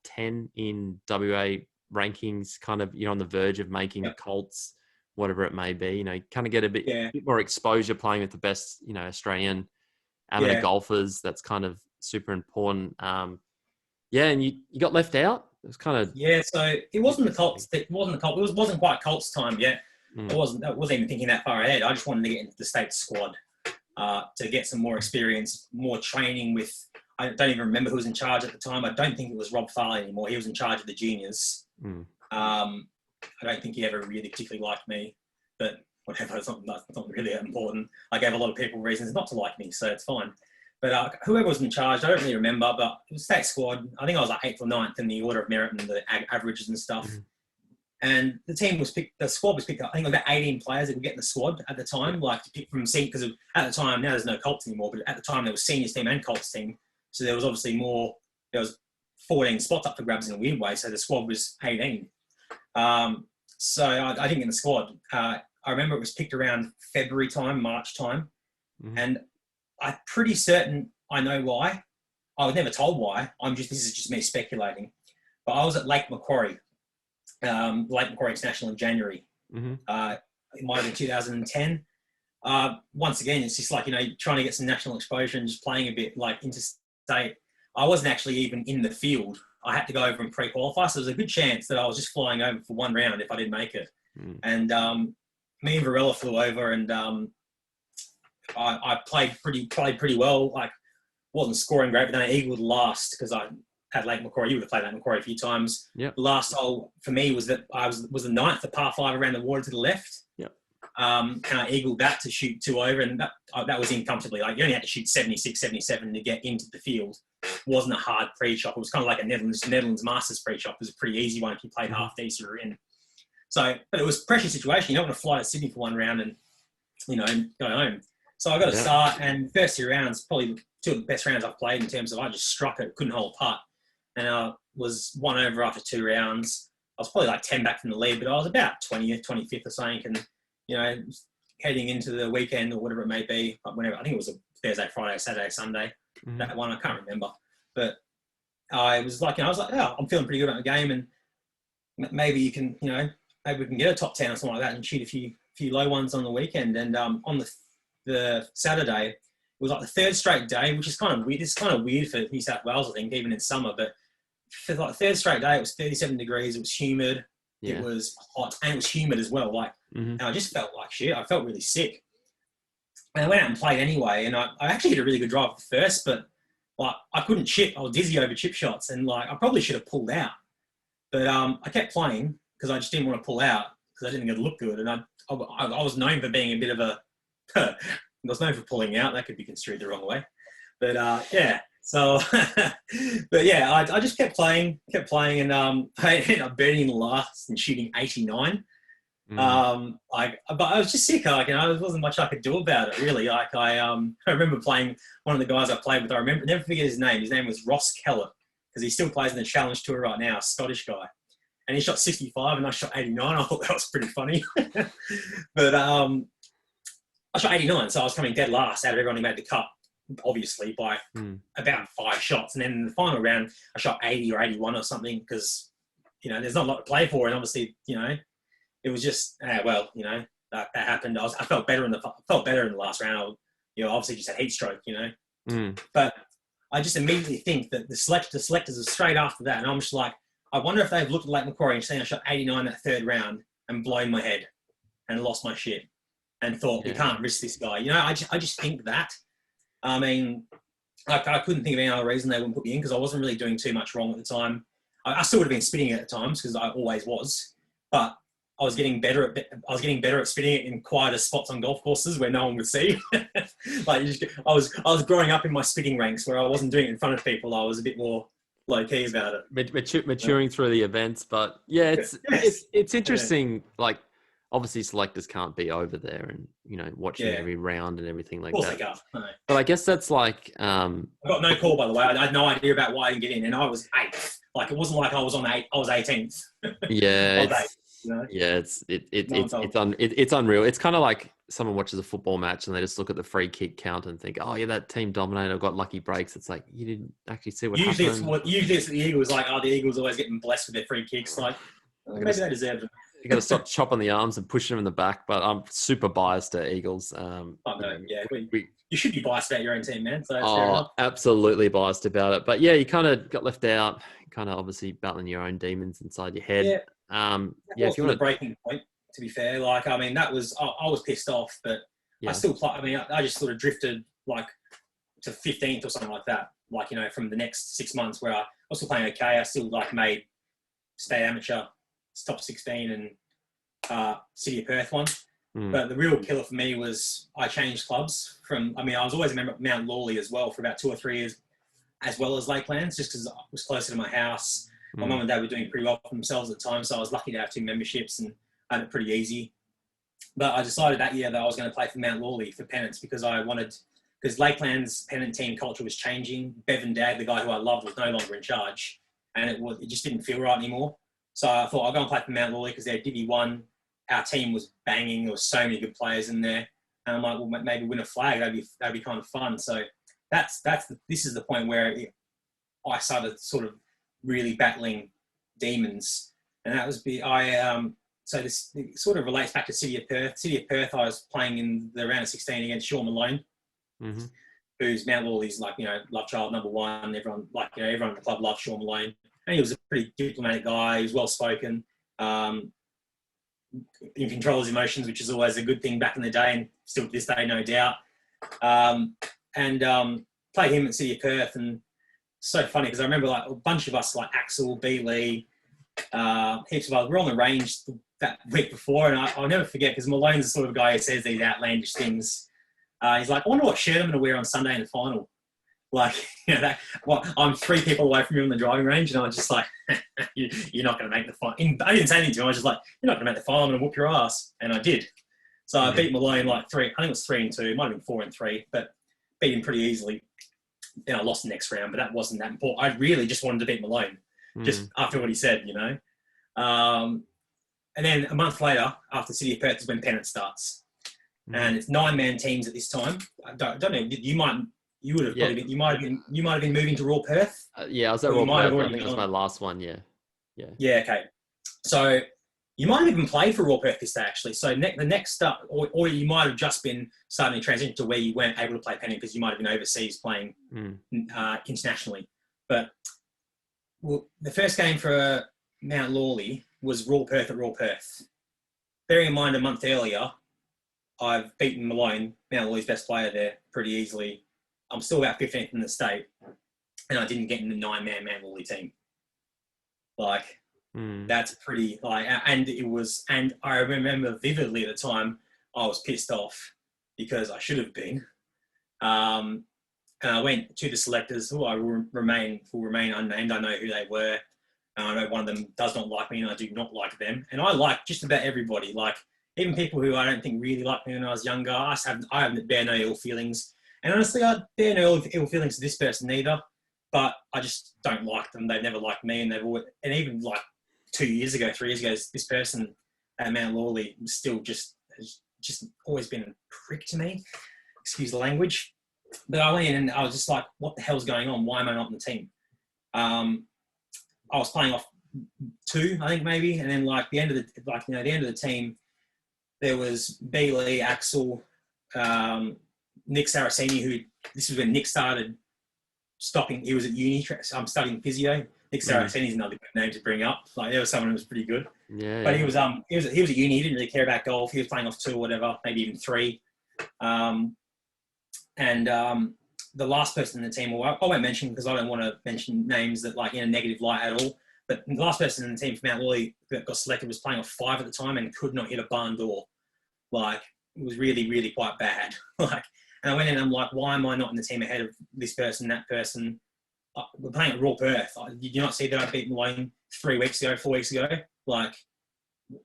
10 in WA rankings, kind of, you're on the verge of making Colts, whatever it may be, kind of get a bit more exposure playing with the best, Australian amateur golfers. That's kind of super important. And you got left out. It was kind of so it wasn't the Colts. It wasn't quite Colts time yet. I wasn't even thinking that far ahead. I just wanted to get into the state squad to get some more experience, more training with. I don't even remember who was in charge at the time. I don't think it was Rob Farley anymore. He was in charge of the juniors. I don't think he ever really particularly liked me, but whatever, it's not really that important. I gave a lot of people reasons not to like me, so it's fine. But whoever was in charge, I don't really remember, but it was state squad. I think I was like 8th or 9th in the order of merit and the averages and stuff. And the squad was picked up. I think about 18 players that would get in the squad at the time, like to pick from senior, because at the time, now there's no Colts anymore, but at the time there was seniors team and Colts team. So there was obviously more, there was 14 spots up for grabs in a weird way. So the squad was 18. So I didn't get in the squad. I remember it was picked around February time, March time. And I'm pretty certain I know why. I was never told why. This is just me speculating. But I was at Lake Macquarie International in January. It might have been 2010. Once again, it's just like, trying to get some national exposure and just playing a bit like interstate. I wasn't actually even in the field. I had to go over and pre-qualify. So there's a good chance that I was just flying over for one round if I didn't make it. And me and Varela flew over and I played pretty well. Like, wasn't scoring great, but then I eagled last because I had Lake Macquarie. You would have played Lake Macquarie a few times. The last hole for me was that I was the 9th, the par 5 around the water to the left. And I eagled that to shoot 2 over, and that was in comfortably. Like, you only had to shoot 76, 77 to get into the field. It wasn't a hard pre-shot. It was kind of like a Netherlands Masters pre-shot. It was a pretty easy one if you played half decent or in. So, but it was a pressure situation. You don't want to fly to Sydney for one round and go home. So I got a start, and first 2 rounds, probably 2 of the best rounds I've played in terms of I just struck it, couldn't hold a putt. And I was 1 over after 2 rounds. I was probably like 10 back from the lead, but I was about 20th, 25th or something. And, heading into the weekend or whatever it may be, whenever, I think it was a Thursday, Friday, Saturday, Sunday, that one, I can't remember. But I was like, I'm feeling pretty good about the game, and maybe you can, maybe we can get a top 10 or something like that and shoot a few low ones on the weekend. And on the Saturday, it was like the 3rd straight day, which is kind of weird. It's kind of weird for New South Wales, I think, even in summer. But for like the 3rd straight day, it was 37 degrees. It was humid. It was hot, and it was humid as well. Like, and I just felt like shit. I felt really sick. And I went out and played anyway. And I actually hit a really good drive at first, but like I couldn't chip. I was dizzy over chip shots, and like I probably should have pulled out. But I kept playing because I just didn't want to pull out because I didn't think it'd look good. And I was known for being a bit of a. I was known for pulling out. That could be construed the wrong way. But So, but yeah, I just kept playing, and I ended up beating last and shooting 89. But I was just sick. Like, there wasn't much I could do about it, really. Like, I remember playing one of the guys I played with. I never forget his name. His name was Ross Keller, because he still plays in the Challenge Tour right now, a Scottish guy. And he shot 65 and I shot 89. I thought that was pretty funny. But I shot 89, so I was coming dead last out of everyone who made the cut, obviously, by about 5 shots. And then in the final round, I shot 80 or 81 or something because, there's not a lot to play for. And obviously, it was just, that happened. I felt better in the last round. Obviously just had heat stroke, But I just immediately think that the selectors are straight after that. And I'm just like, I wonder if they've looked at Lake Macquarie and seen I shot 89 that 3rd round and blown my head and lost my shit. and thought, we can't risk this guy. You know, I just think that. I mean, I couldn't think of any other reason they wouldn't put me in because I wasn't really doing too much wrong at the time. I still would have been spitting it at times because I always was, but I was getting better at spitting it in quieter spots on golf courses where no one would see. I was growing up in my spitting ranks where I wasn't doing it in front of people. I was a bit more low key about it. Maturing through the events, but yeah, it's interesting. Like, obviously selectors can't be over there and, you know, watching every round and everything like that. Of course they can't. No. But I guess that's like... I got no call, by the way. I had no idea about why I didn't get in, and I was 8th. Like, it wasn't like I was 18th. Yeah. You know? Yeah, it's unreal. It's kind of like someone watches a football match and they just look at the free kick count and think, oh yeah, that team dominated, I've got lucky breaks. It's like, you didn't actually see what happened. Usually it's the Eagles, like, the Eagles always getting blessed with their free kicks. Like, maybe they deserve it. You got to stop chopping the arms and pushing them in the back. But I'm super biased to Eagles. You should be biased about your own team, man. So absolutely biased about it. But yeah, you kind of got left out. Kind of obviously battling your own demons inside your head. If you want a breaking point, to be fair, like, I mean, that was I was pissed off, but I still play. I mean, I just sort of drifted like to 15th or something like that. Like, you know, from the next 6 months where I was still playing okay. I still like made state amateur, top 16, and City of Perth one. But the real killer for me was I changed clubs from. I mean, I was always a member of Mount Lawley as well for about 2 or 3 years, as well as Lakelands, just because it was closer to my house. My mum and dad were doing pretty well for themselves at the time, so I was lucky to have 2 memberships and I had it pretty easy. But I decided that year that I was going to play for Mount Lawley for pennants because Lakeland's pennant team culture was changing. Bevan Dagg, the guy who I loved, was no longer in charge, and it just didn't feel right anymore. So I thought I'll go and play for Mount Lawley because they're Divi 1. Our team was banging. There were so many good players in there, and I'm like, well, maybe win a flag. That'd be kind of fun. So this is the point where I started sort of really battling demons, and that was so this sort of relates back to City of Perth. City of Perth, I was playing in the round of 16 against Sean Malone, who's Mount Lawley's, like, you know, love child number 1. Everyone, like, you know, everyone in the club loved Sean Malone, and he was a pretty diplomatic guy. He was well spoken, in control of his emotions, which is always a good thing back in the day, and still to this day, no doubt. Played him at City of Perth, and so funny because I remember like a bunch of us, like Axel, B. Lee, heaps of others, were on the range that week before, and I'll never forget because Malone's the sort of guy who says these outlandish things. He's like, I wonder what shirt I'm going to wear on Sunday in the final. Like, you know, I'm 3 people away from him on the driving range, and I was just like, you're not going to make the final. I didn't say anything to him. I was just like, you're not going to make the final. I'm going to whoop your ass. And I did. So I beat Malone like 3. I think it was 3-2. It might have been 4-3, but beat him pretty easily. Then I lost the next round, but that wasn't that important. I really just wanted to beat Malone, just after what he said, you know. And then a month later, after City of Perth, is when pennant starts, and it's 9-man teams at this time. I don't know. You might have been moving to Raw Perth. I was at Raw Perth. I think it was my last one. Yeah. Okay. So you might have even played for Raw Perth this day, actually. So the next start, or you might have just been starting to transition to where you weren't able to play pennant because you might have been overseas playing internationally. But the first game for Mount Lawley was Raw Perth at Raw Perth. Bearing in mind a month earlier, I've beaten Malone, Mount Lawley's best player there, pretty easily. I'm still about 15th in the state, and I didn't get in the 9-man Mount Lawley team. Like, that's pretty, like, and I remember vividly at the time, I was pissed off because I should have been. And I went to the selectors, who will remain unnamed. I know who they were. I know one of them does not like me, and I do not like them. And I like just about everybody. Like, even people who I don't think really liked me when I was younger, I bear no ill feelings. And honestly, I bear no ill feelings to this person either. But I just don't like them. They've never liked me, and and even like 3 years ago, this person at Mount Lawley was still has always been a prick to me. Excuse the language. But I went in and I was just like, what the hell's going on? Why am I not in the team? I was playing off 2, I think maybe, and then like the end of the team, there was Bailey, Axel, Nick Saraceni, this was when Nick started stopping. He was at uni. I'm studying physio. Nick Saraceni's another good name to bring up. Like there was someone who was pretty good. Yeah. But he was at uni. He didn't really care about golf. He was playing off 2 or whatever, maybe even 3. The last person in the team, I won't mention because I don't want to mention names that like in a negative light at all. But the last person in the team from Mount Lawley that got selected was playing off 5 at the time and could not hit a barn door. Like it was really, really quite bad. Like, and I went in and I'm like, why am I not in the team ahead of this person, that person? We're playing at Raw Perth. Did you not see that I beat Wayne 4 weeks ago? Like,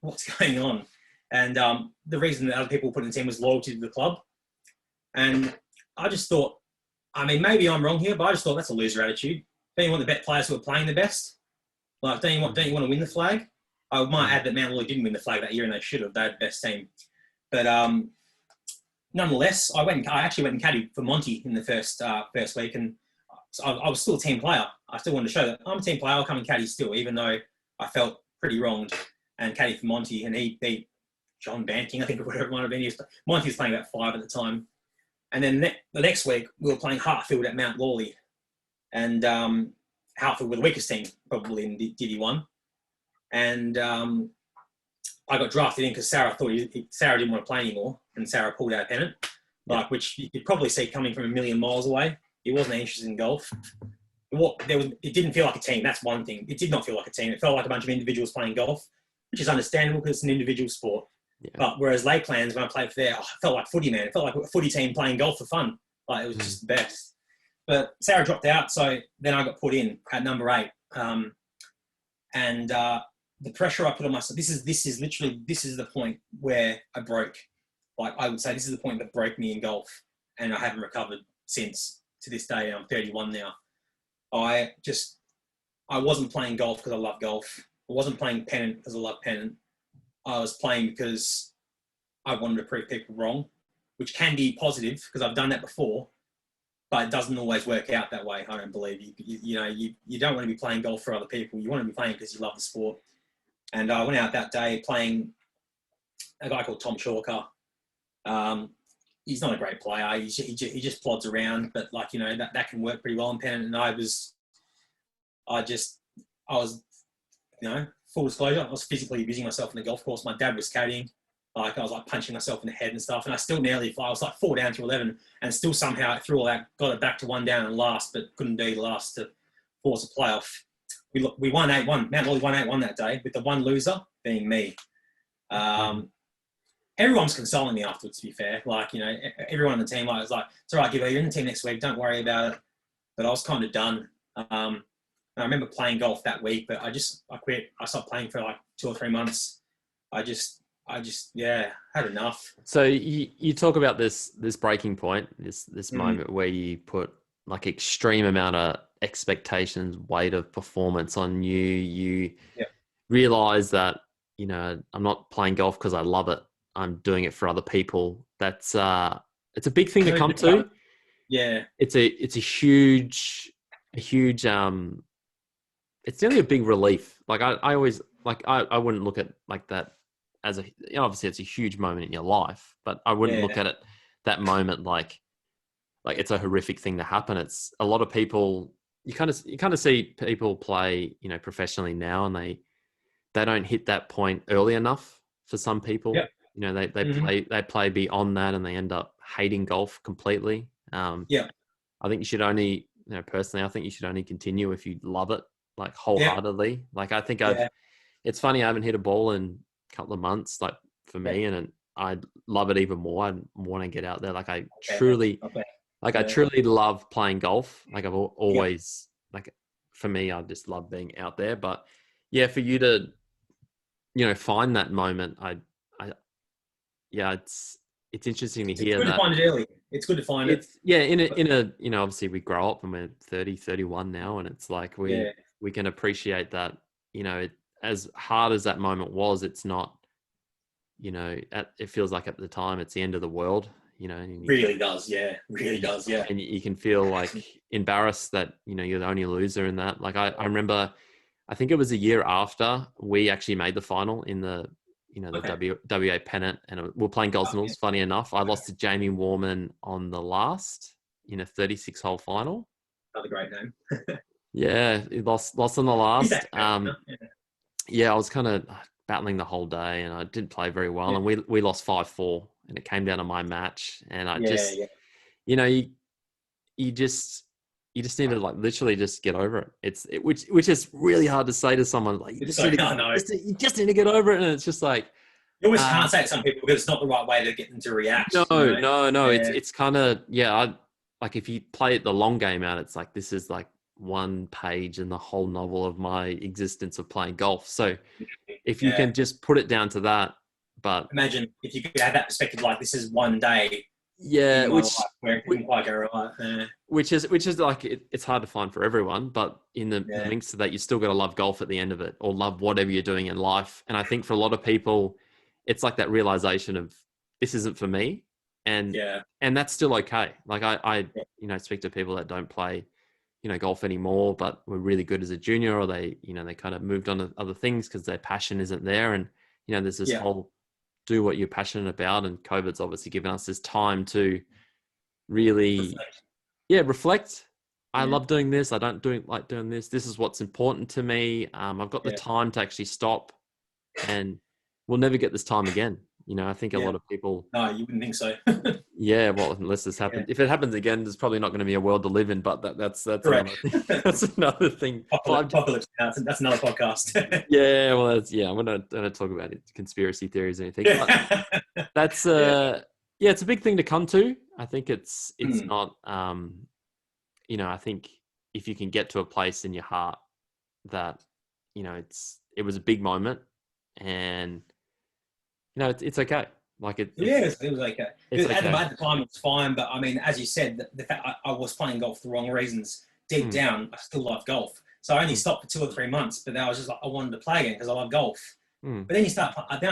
what's going on? And the reason that other people put in the team was loyalty to the club. And I just thought, I mean, maybe I'm wrong here, but I just thought that's a loser attitude. Don't you want the best players who are playing the best? Like, don't you want to win the flag? I might add that Mount Lawley didn't win the flag that year, and they should have. They had the best team. But nonetheless, I actually went and caddied for Monty in the first week, and I was still a team player. I still wanted to show that I'm a team player. I'll come and caddy still, even though I felt pretty wronged, and caddy for Monty, and he beat John Banting, I think, or whatever it might have been. Monty was playing about 5 at the time. And then the next week, we were playing Hartfield at Mount Lawley. And Hartfield were the weakest team, probably in DD1. And I got drafted in because Sarah didn't want to play anymore. And Sarah pulled out a pennant, which you could probably see coming from a million miles away. He wasn't interested in golf. It didn't feel like a team. That's one thing. It did not feel like a team. It felt like a bunch of individuals playing golf, which is understandable because it's an individual sport. Yeah. But whereas Lakelands, when I played for there, I felt like footy, man. It felt like a footy team playing golf for fun. Like, it was just the best. But Sarah dropped out, so then I got put in at number 8. The pressure I put on myself, this is the point where I broke. Like, I would say this is the point that broke me in golf, and I haven't recovered since to this day. I'm 31 now. I wasn't playing golf because I love golf. I wasn't playing pennant because I love pennant. I was playing because I wanted to prove people wrong, which can be positive because I've done that before, but it doesn't always work out that way. I don't believe you don't want to be playing golf for other people. You want to be playing because you love the sport. And I went out that day playing a guy called Tom Chalker. He's not a great player. He just plods around, but that can work pretty well in pennant. And I was, full disclosure, I was physically abusing myself on the golf course. My dad was caddying. Like, I was like punching myself in the head and stuff. And I still I was like 4 down to 11 and still somehow through all that, got it back to 1 down and last, but couldn't do the last to force a playoff. We won 8-1. Mount Lawley won 8-1 that day with the one loser being me. Everyone was consoling me afterwards, to be fair. Like, everyone on the team, I was like, it's all right, Gibbo, you're in the team next week. Don't worry about it. But I was kind of done. I remember playing golf that week, but I quit. I stopped playing for like 2 or 3 months. I just had enough. So you talk about this breaking point, this moment where you put like extreme amount of expectations, weight of performance on you. You realize that, I'm not playing golf because I love it. I'm doing it for other people. That's it's a big thing to come to. Yeah. It's a huge it's nearly a big relief. Like I always I wouldn't look at like that as obviously it's a huge moment in your life, but I wouldn't look at it that moment like it's a horrific thing to happen. It's a lot of people you kind of see people play, professionally now, and they don't hit that point early enough for some people. Yeah. They play beyond that and they end up hating golf completely. I think you should only, personally, I think you should only continue if you love it, like wholeheartedly. Yeah. Like I think it's funny, I haven't hit a ball in a couple of months, like for me, and I love it even more. I want to get out there. Like I truly love playing golf. Like I've always, like for me, I just love being out there. But yeah, for you to, find that moment, it's interesting to hear that. It's good to find it early. It's good to find it. Yeah, in a obviously we grow up and we're 30, 31 now, and it's like we can appreciate that, as hard as that moment was, it's not, it feels like at the time it's the end of the world, Really does, yeah. And you can feel like embarrassed that, you're the only loser in that. Like I remember, I think it was a year after we actually made the final in the, WA pennant, and we're playing Gosnells. Funny enough, I lost to Jamie Warman on the last, 36-hole final. Another great name. Yeah, he lost on the Is that last. fair enough? Yeah, I was kind of battling the whole day, and I didn't play very well, Yeah, and we lost 5-4, and it came down to my match, and I yeah, just, yeah. you know, you just need to like literally just get over it. Which is really hard to say to someone, like It's so, I know. you just need to get over it, and it's just like, You always uh, can't say it to some people because it's not the right way to get them to react. You know. no, Yeah, it's kind of, yeah. Like if you play it the long game out, it's like this is like one page in the whole novel of my existence of playing golf. So if you yeah. can just put it down to that, but Imagine if you could have that perspective, like this is one day yeah, in my life where it didn't quite go right. which is like it's hard to find for everyone, but in the Yeah, links to that, you still got to love golf at the end of it, or love whatever you're doing in life. And I think for a lot of people, it's like that realization of this isn't for me, and yeah, that's still okay. Like I yeah, speak to people that don't play golf anymore, but were really good as a junior, or they they kind of moved on to other things because their passion isn't there. And there's this yeah. whole do what you're passionate about, and COVID's obviously given us this time to really Reflect. reflect. I Yeah, love doing this. I don't like doing this. This is what's important to me. I've got the yeah, time to actually stop, and we'll never get this time again. I think a yeah. lot of people, No, you wouldn't think so. yeah, well, unless this Yeah, happens, if it happens again, there's probably not going to be a world to live in. But that's correct. another thing. That's another thing. Apocalypse. That's another podcast. Yeah, well, I'm gonna talk about it, conspiracy theories or anything, but Yeah. that's Yeah. yeah, it's a big thing to come to. I think it's Mm. not I think if you can get to a place in your heart that it was a big moment, and it's okay. Like Yeah, it was okay. it's At okay. the time, it was fine. But I mean, as you said, the fact I was playing golf for the wrong reasons. Deep Mm, down, I still love golf. So I only mm, stopped for 2 or 3 months. But then I was just like, I wanted to play again because I love golf. mm, But then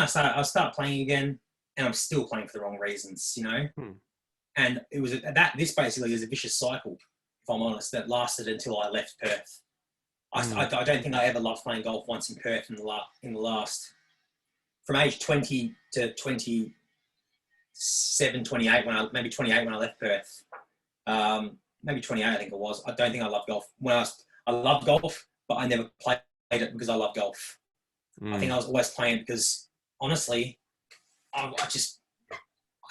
I start playing again, and I'm still playing for the wrong reasons. mm, And it was that this basically is a vicious cycle, if I'm honest, that lasted until I left Perth. I mm, don't think I ever loved playing golf once in Perth in the last from age 20 to 27, 28 maybe 28 when I left Perth. Maybe 28 I think it was. I don't think I loved golf. I loved golf, but I never played it because I love golf. I think I mm. was always playing it because honestly, I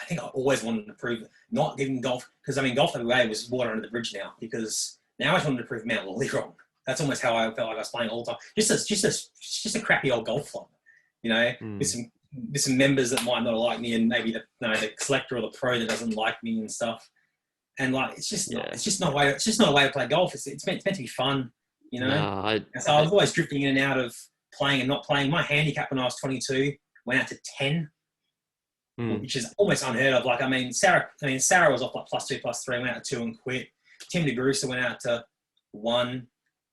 think I always wanted to prove not giving golf because I mean golf WA was water under the bridge now because now I just wanted to prove Mount Lily wrong. That's almost how I felt like I was playing all the time. Just a crappy old golf club, with Mm. some members that might not like me and maybe the collector or the pro that doesn't like me and stuff. And like Yeah. it's just not a way to play golf. It's meant to be fun, No, And so I was always drifting in and out of playing and not playing. My handicap when I was 22 went out to 10, mm, which is almost unheard of. Like, Sarah was off like +2, +3, went out to 2 and quit. Tim DeGrusa went out to 1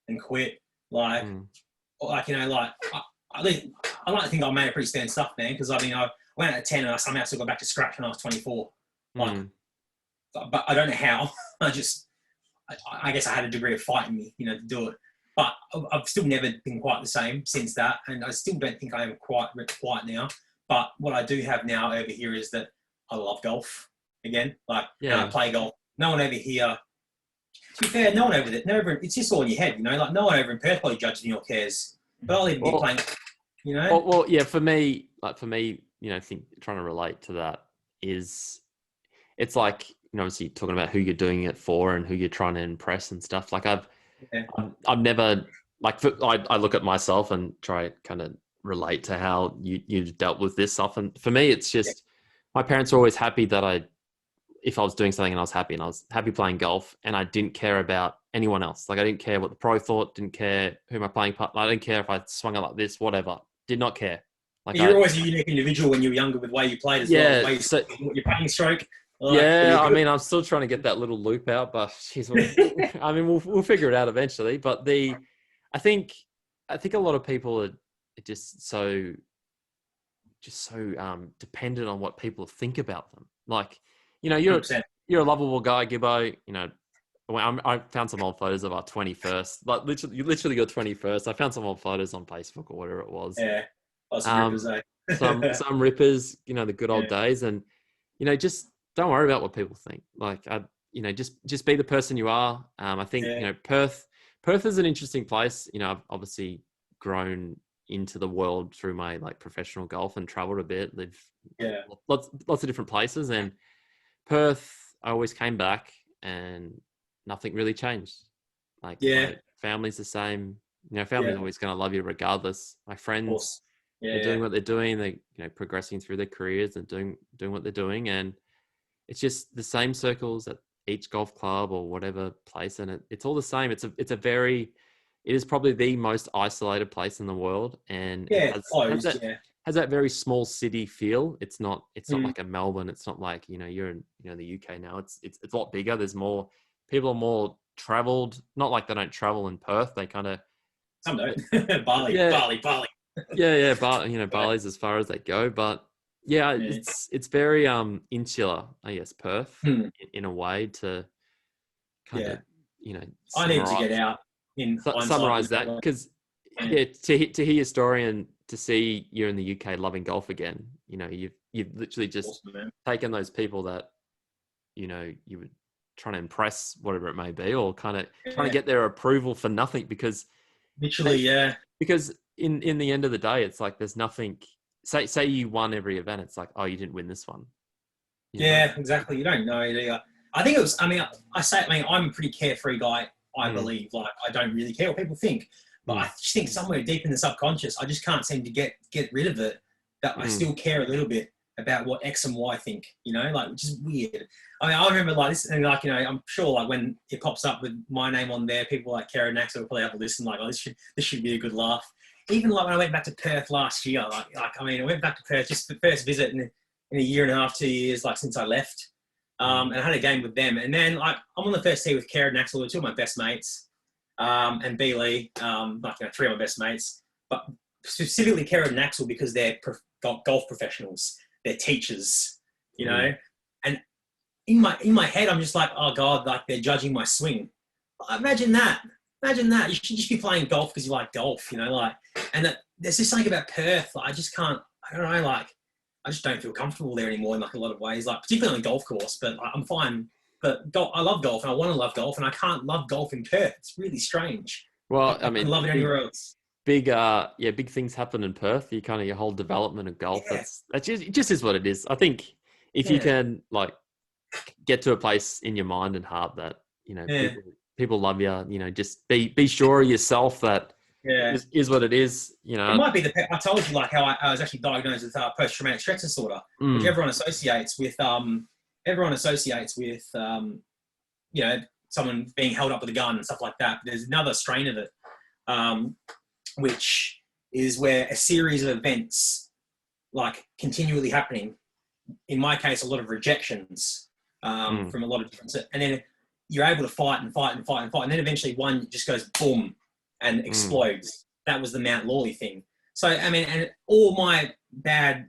and quit. Like, mm, I like to think I made a pretty standard stuff, man, because I went out to 10 and I somehow still got back to scratch when I was 24. Like, mm. but I don't know how. I guess I had a degree of fight in me, to do it. But I've still never been quite the same since that, and I still don't think I am quite now. But what I do have now over here is that I love golf again. Like, and I Yeah. play golf. No one over here. To be fair, no one over there. It's just all in your head, Like, no one over in Perth probably judges me or cares. But I'll even be Well, playing. yeah. For me, trying to relate to that is, it's like obviously talking about who you're doing it for and who you're trying to impress and stuff. Like Yeah, I've never like I look at myself and try kind of relate to how you've dealt with this stuff. And for me, it's yeah. just my parents were always happy that if I was doing something and I was happy playing golf, and I didn't care about anyone else. Like I didn't care what the pro thought, didn't care who my playing partner. I didn't care if I swung it like this, whatever. Did not care. Like You're always a unique individual when you were younger with the way you played as well. The way yeah. So your playing stroke. Like, yeah, I mean, I'm still trying to get that little loop out, but geez, I mean, we'll figure it out eventually. But I think a lot of people are just so dependent on what people think about them. Like, you're 100%. you're a lovable guy, Gibbo. I found some old photos of our 21st, like literally your 21st. I found some old photos on Facebook or whatever it was. Yeah. Rippers, eh? Some rippers, the good old Yeah. days, and just don't worry about what people think. Like just be the person you are. I think Yeah. Perth is an interesting place. You know, I've obviously grown into the world through my like professional golf and traveled a bit, lived Yeah. lots of different places. And Perth, I always came back and nothing really changed. Like Yeah. my family's the same. You know, Yeah. family's Of always going to love you regardless. My friends, course. Yeah. they're doing Yeah. what they're doing. They, you know, progressing through their careers and doing what they're doing. And it's just the same circles at each golf club or whatever place. And it's all the same. It is probably the most isolated place in the world. And it Yeah. has Closed. that, Yeah. has that very small city feel. It's not Mm. like a Melbourne. It's not like, you know, you're in, you know, the UK now. It's a lot bigger. There's more people are more traveled. Not like they don't travel in Perth. They kind of, Some don't. Bali. yeah, Bali. Bali. yeah. But you know, But, Bali's as far as they go. But yeah, yeah. it's very insular, I guess, Perth Hmm. in a way to kind Yeah. of, you know, I need to get out in hindsight. summarize that because Yeah. yeah, to hear your story and to see you in the UK loving golf again, you know, you've literally just Awesome, man. taken those people that, you know, you were trying to impress, whatever it may be, or kind of trying to Yeah. get their approval for nothing because Literally, yeah. because in the end of the day, it's like there's nothing. Say you won every event, it's like, oh, you didn't win this one. You know? Yeah, exactly. You don't know either. I think it was, I mean, I'm a pretty carefree guy, I Mm. believe. Like, I don't really care what people think. But I just think somewhere deep in the subconscious, I just can't seem to get rid of it, that I still care a little bit about what X and Y think, you know, like, which is weird. I mean, I remember like this, and like, you know, I'm sure like when it pops up with my name on there, people like Karrinyup will probably have a listen, like, oh, this should be a good laugh. Even like when I went back to Perth last year, like I mean, I went back to Perth just for the first visit in a year and a half, 2 years, like since I left. And I had a game with them. And then like I'm on the first tee with Karrinyup, who are two of my best mates, and B Lee, like, you know, three of my best mates. But specifically Karrinyup because they're golf professionals, they're teachers, you know. And in my head, I'm just like, oh God, like they're judging my swing. Imagine that. Imagine that. You should just be playing golf because you like golf, you know, like. And there's just something about Perth. Like, I just can't. I don't know. Like, I just don't feel comfortable there anymore in like a lot of ways. Like, particularly on the golf course. But I'm fine. But I love golf, and I want to love golf, and I can't love golf in Perth. It's really strange. Well, I mean, love it anywhere else. big things happen in Perth. You kind of your whole development of golf. Yeah. That's just, it just is what it is. I think if you can like get to a place in your mind and heart that, you know, people love you, you know, just be sure of yourself that is what it is. You know, it might be I told you like how I was actually diagnosed with post-traumatic stress disorder, which everyone associates with you know, someone being held up with a gun and stuff like that. But there's another strain of it, which is where a series of events like continually happening. In my case, a lot of rejections from a lot of different, and then you're able to fight and fight and fight and fight, and then eventually one just goes boom and explodes. That was the Mount Lawley thing. So I mean, and all my bad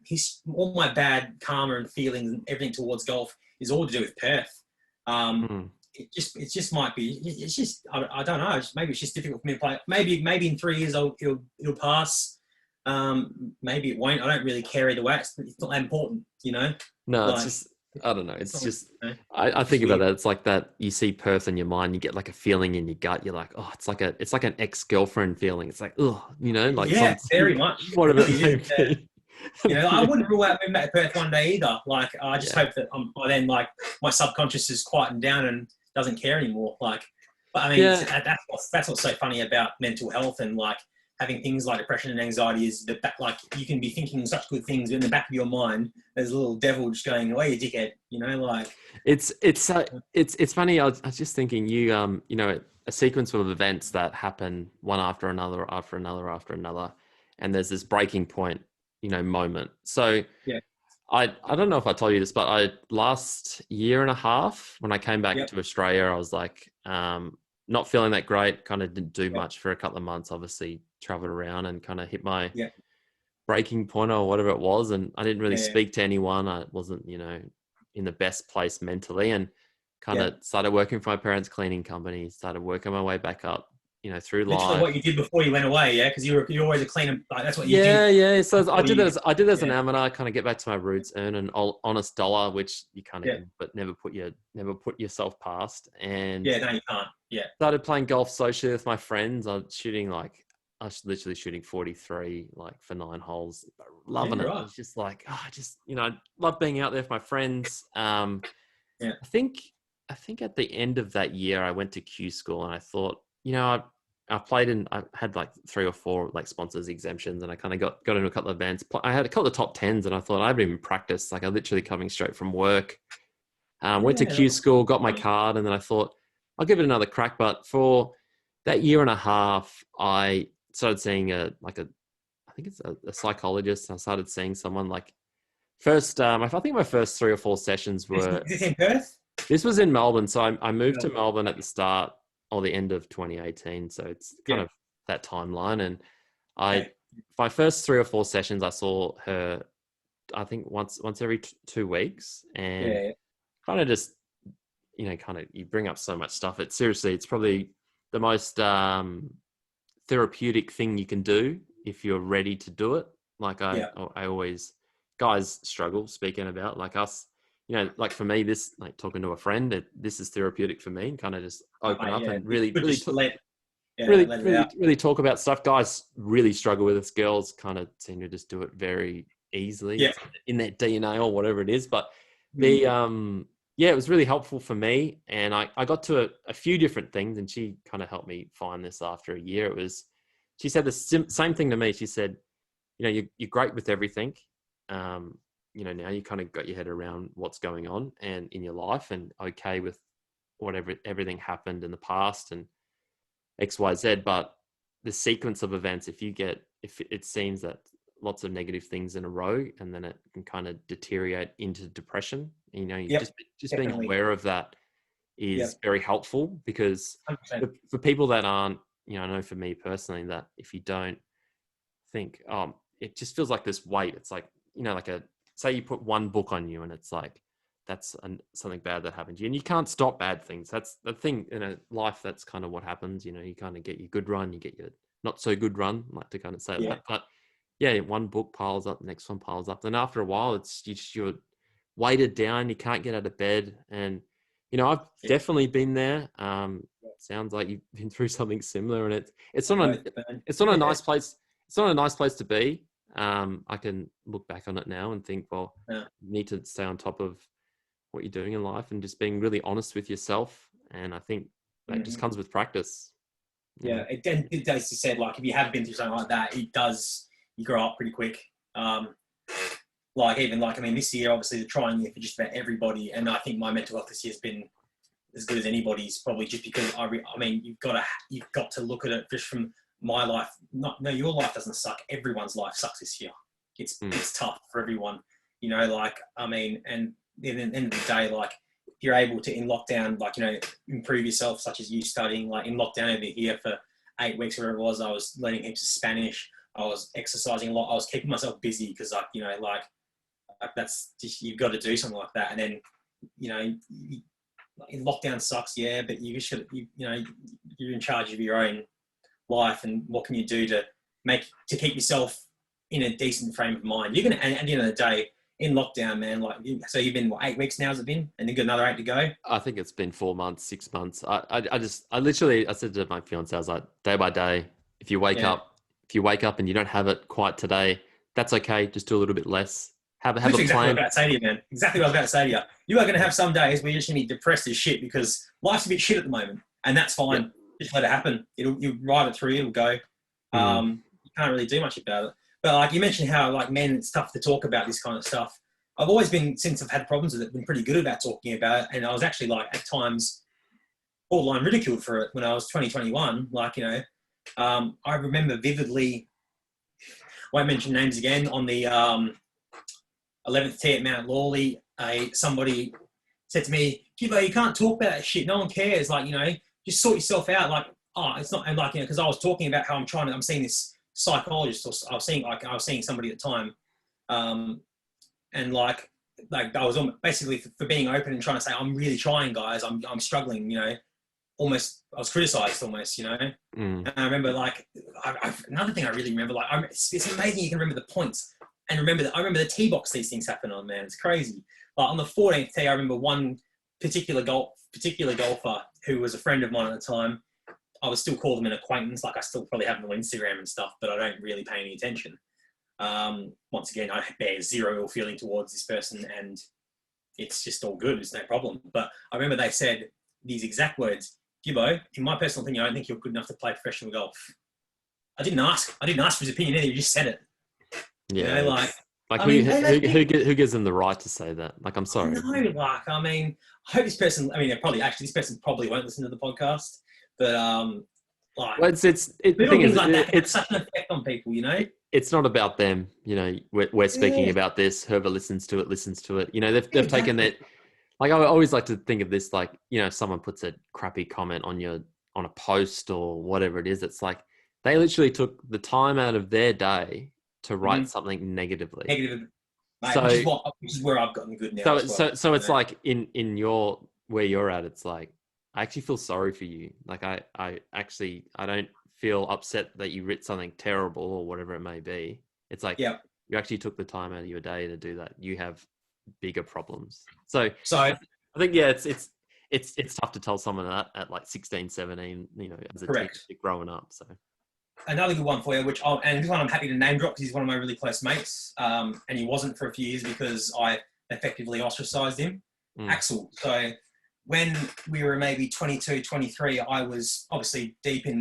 karma and feelings and everything towards golf is all to do with Perth. It just might be. It's just I don't know. Maybe it's just difficult for me to play. Maybe in 3 years it'll pass. Maybe it won't. I don't really care either way. It's not that important, you know. No, like, it's just I don't know. It's just I think about that. It's like that. You see Perth in your mind. You get like a feeling in your gut. You're like, oh, it's like an ex-girlfriend feeling. It's like, oh, you know, like very much. Whatever it may be. You know, I wouldn't rule out moving back to Perth one day either. Like, I just hope that by then, like, my subconscious is quietened down and doesn't care anymore. Like, but I mean, that's what's so funny about mental health and like having things like depression and anxiety is that like you can be thinking such good things, but in the back of your mind, there's a little devil just going, "Oh, you dickhead," you know, like. It's funny. I was just thinking, you know, a sequence of events that happen one after another, and there's this breaking point, you know, moment. So I don't know if I told you this, but last year and a half when I came back to Australia, I was like not feeling that great. Kind of didn't do much for a couple of months. Obviously, traveled around and kind of hit my breaking point or whatever it was, and I didn't really speak to anyone. I wasn't, you know, in the best place mentally, and kind of started working for my parents' cleaning company. Started working my way back up through Literally life. what you did before you went away, yeah? Because you're always a cleaner. Like, that's what you did. Yeah. So I did You, that as an amateur, kind of get back to my roots, earn an honest dollar, which you kind of yeah. can, but never put yourself past. And Yeah, no, you can't. Yeah. started playing golf socially with my friends. I was literally shooting 43 like for 9 holes, loving Yeah, it. right. It was just like, I love being out there with my friends. Yeah. I think at the end of that year, I went to Q school and I thought, I had like 3 or 4 like sponsors exemptions, and I kind of got into a couple of events. I had a couple of top 10s, and I thought I haven't even practiced. Like I literally coming straight from work. Went to Q school, got my card, and then I thought I'll give it another crack. But for that year and a half, I started seeing I think it's a psychologist. I started seeing someone like first. I think my first 3 or 4 sessions were. Is this in Perth? This was in Melbourne, so I moved to Melbourne at the start or the end of 2018. So it's kind of that timeline, and my first 3 or 4 sessions, I saw her. I think once every 2 weeks, and kind of just you bring up so much stuff. It's probably the most therapeutic thing you can do if you're ready to do it. Like I always, guys struggle speaking about like us. Like for me, this like talking to a friend, this is therapeutic for me, and kind of just open up and really talk about stuff. Guys really struggle with this. Girls kind of seem to just do it very easily in their DNA or whatever it is. But it was really helpful for me, and I got to a few different things, and she kind of helped me find this after a year. She said the same thing to me. She said, you're great with everything. Now you kind of got your head around what's going on and in your life, and okay with everything happened in the past and XYZ. But the sequence of events, if it seems that lots of negative things in a row, and then it can kind of deteriorate into depression, just being aware of that is very helpful, because for people that aren't, I know for me personally that if you don't think, it just feels like this weight. It's like, say you put one book on you and it's like, that's something bad that happened to you, and you can't stop bad things. That's the thing in a life. That's kind of what happens. You kind of get your good run, you get your not so good run. I like to kind of say that, but one book piles up, the next one piles up. Then after a while, you're weighted down. You can't get out of bed. And, I've definitely been there. Sounds like you've been through something similar, and it's not a nice place. It's not a nice place to be. I can look back on it now and think, well, you need to stay on top of what you're doing in life and just being really honest with yourself. And I think that just comes with practice. Yeah, it does. You said, like, if you have been through something like that, it does. You grow up pretty quick. This year, obviously, the trying year for just about everybody, and I think my mental health this year has been as good as anybody's, probably just because you've got to look at it just from my life. Your life doesn't suck. Everyone's life sucks this year. It's tough for everyone, and at the end of the day, like, if you're able to, in lockdown, improve yourself, such as you studying, like in lockdown over here for 8 weeks, whatever it was, I was learning heaps of Spanish. I was exercising a lot. I was keeping myself busy because, that's just, you've got to do something like that. And then, in lockdown sucks, but you're in charge of your own life, and what can you do to keep yourself in a decent frame of mind? You're gonna, and at the end of the day, in lockdown, man, so you've been 8 weeks now, has it been? And you've got another 8 to go? I think it's been 4 months, 6 months. I said to my fiance, I was like, day by day, if you wake up and you don't have it quite today, that's okay. Just do a little bit less. Have a plan. Exactly what I was about to say to you, man. Exactly what I was about to say to you. You are going to have some days where you're just going to be depressed as shit because life's a bit shit at the moment, and that's fine. Yep. Just let it happen. You ride it through. It'll go. You can't really do much about it. But like you mentioned, how like men, it's tough to talk about this kind of stuff. I've always been, since I've had problems with it, been pretty good about talking about it, and I was actually like at times borderline ridiculed for it when I was 2021. I remember vividly. I won't mention names again. On the 11th tee at Mount Lawley, somebody said to me, "Gibbo, you can't talk about that shit. No one cares. Just sort yourself out." It's not, and because I was talking about how I'm seeing this psychologist, or I was seeing somebody at the time, and I was basically for being open and trying to say, I'm really trying, guys. I'm struggling, I was criticized almost, you know. And I remember like another thing I really remember, like it's amazing you can remember the points and I remember the tee box these things happen on, man. It's crazy. Like on the 14th tee, I remember one particular golfer who was a friend of mine at the time. I would still call them an acquaintance. Like I still probably have them on Instagram and stuff, but I don't really pay any attention. Once again, I bear zero ill feeling towards this person, and it's just all good. It's no problem. But I remember they said these exact words: "Gibbo, in my personal opinion, I don't think you're good enough to play professional golf." I didn't ask for his opinion either. You just said it. Yeah, you know, who gives them the right to say that? Like, I'm sorry. No, like, I mean, I hope this person. I mean, this person probably won't listen to the podcast, but like, well, the thing is, like that it's such an effect on people, you know. It's not about them, you know. We're speaking about this. Whoever listens to it. You know, they've taken that. Like, I always like to think of this, like, you know, if someone puts a crappy comment on a post or whatever it is, it's like they literally took the time out of their day to write something negatively. Mate, so, which is where I've gotten good now. So it's like in where you're at, it's like I actually feel sorry for you. Like I don't feel upset that you writ something terrible or whatever it may be. It's like you actually took the time out of your day to do that. You have bigger problems. So I think it's tough to tell someone that at like 16, 17, you know, as a teenager growing up. So another good one for you, and this one I'm happy to name drop because he's one of my really close mates, and he wasn't for a few years because I effectively ostracized him. Axel. So when we were maybe 22, 23, I was obviously deep in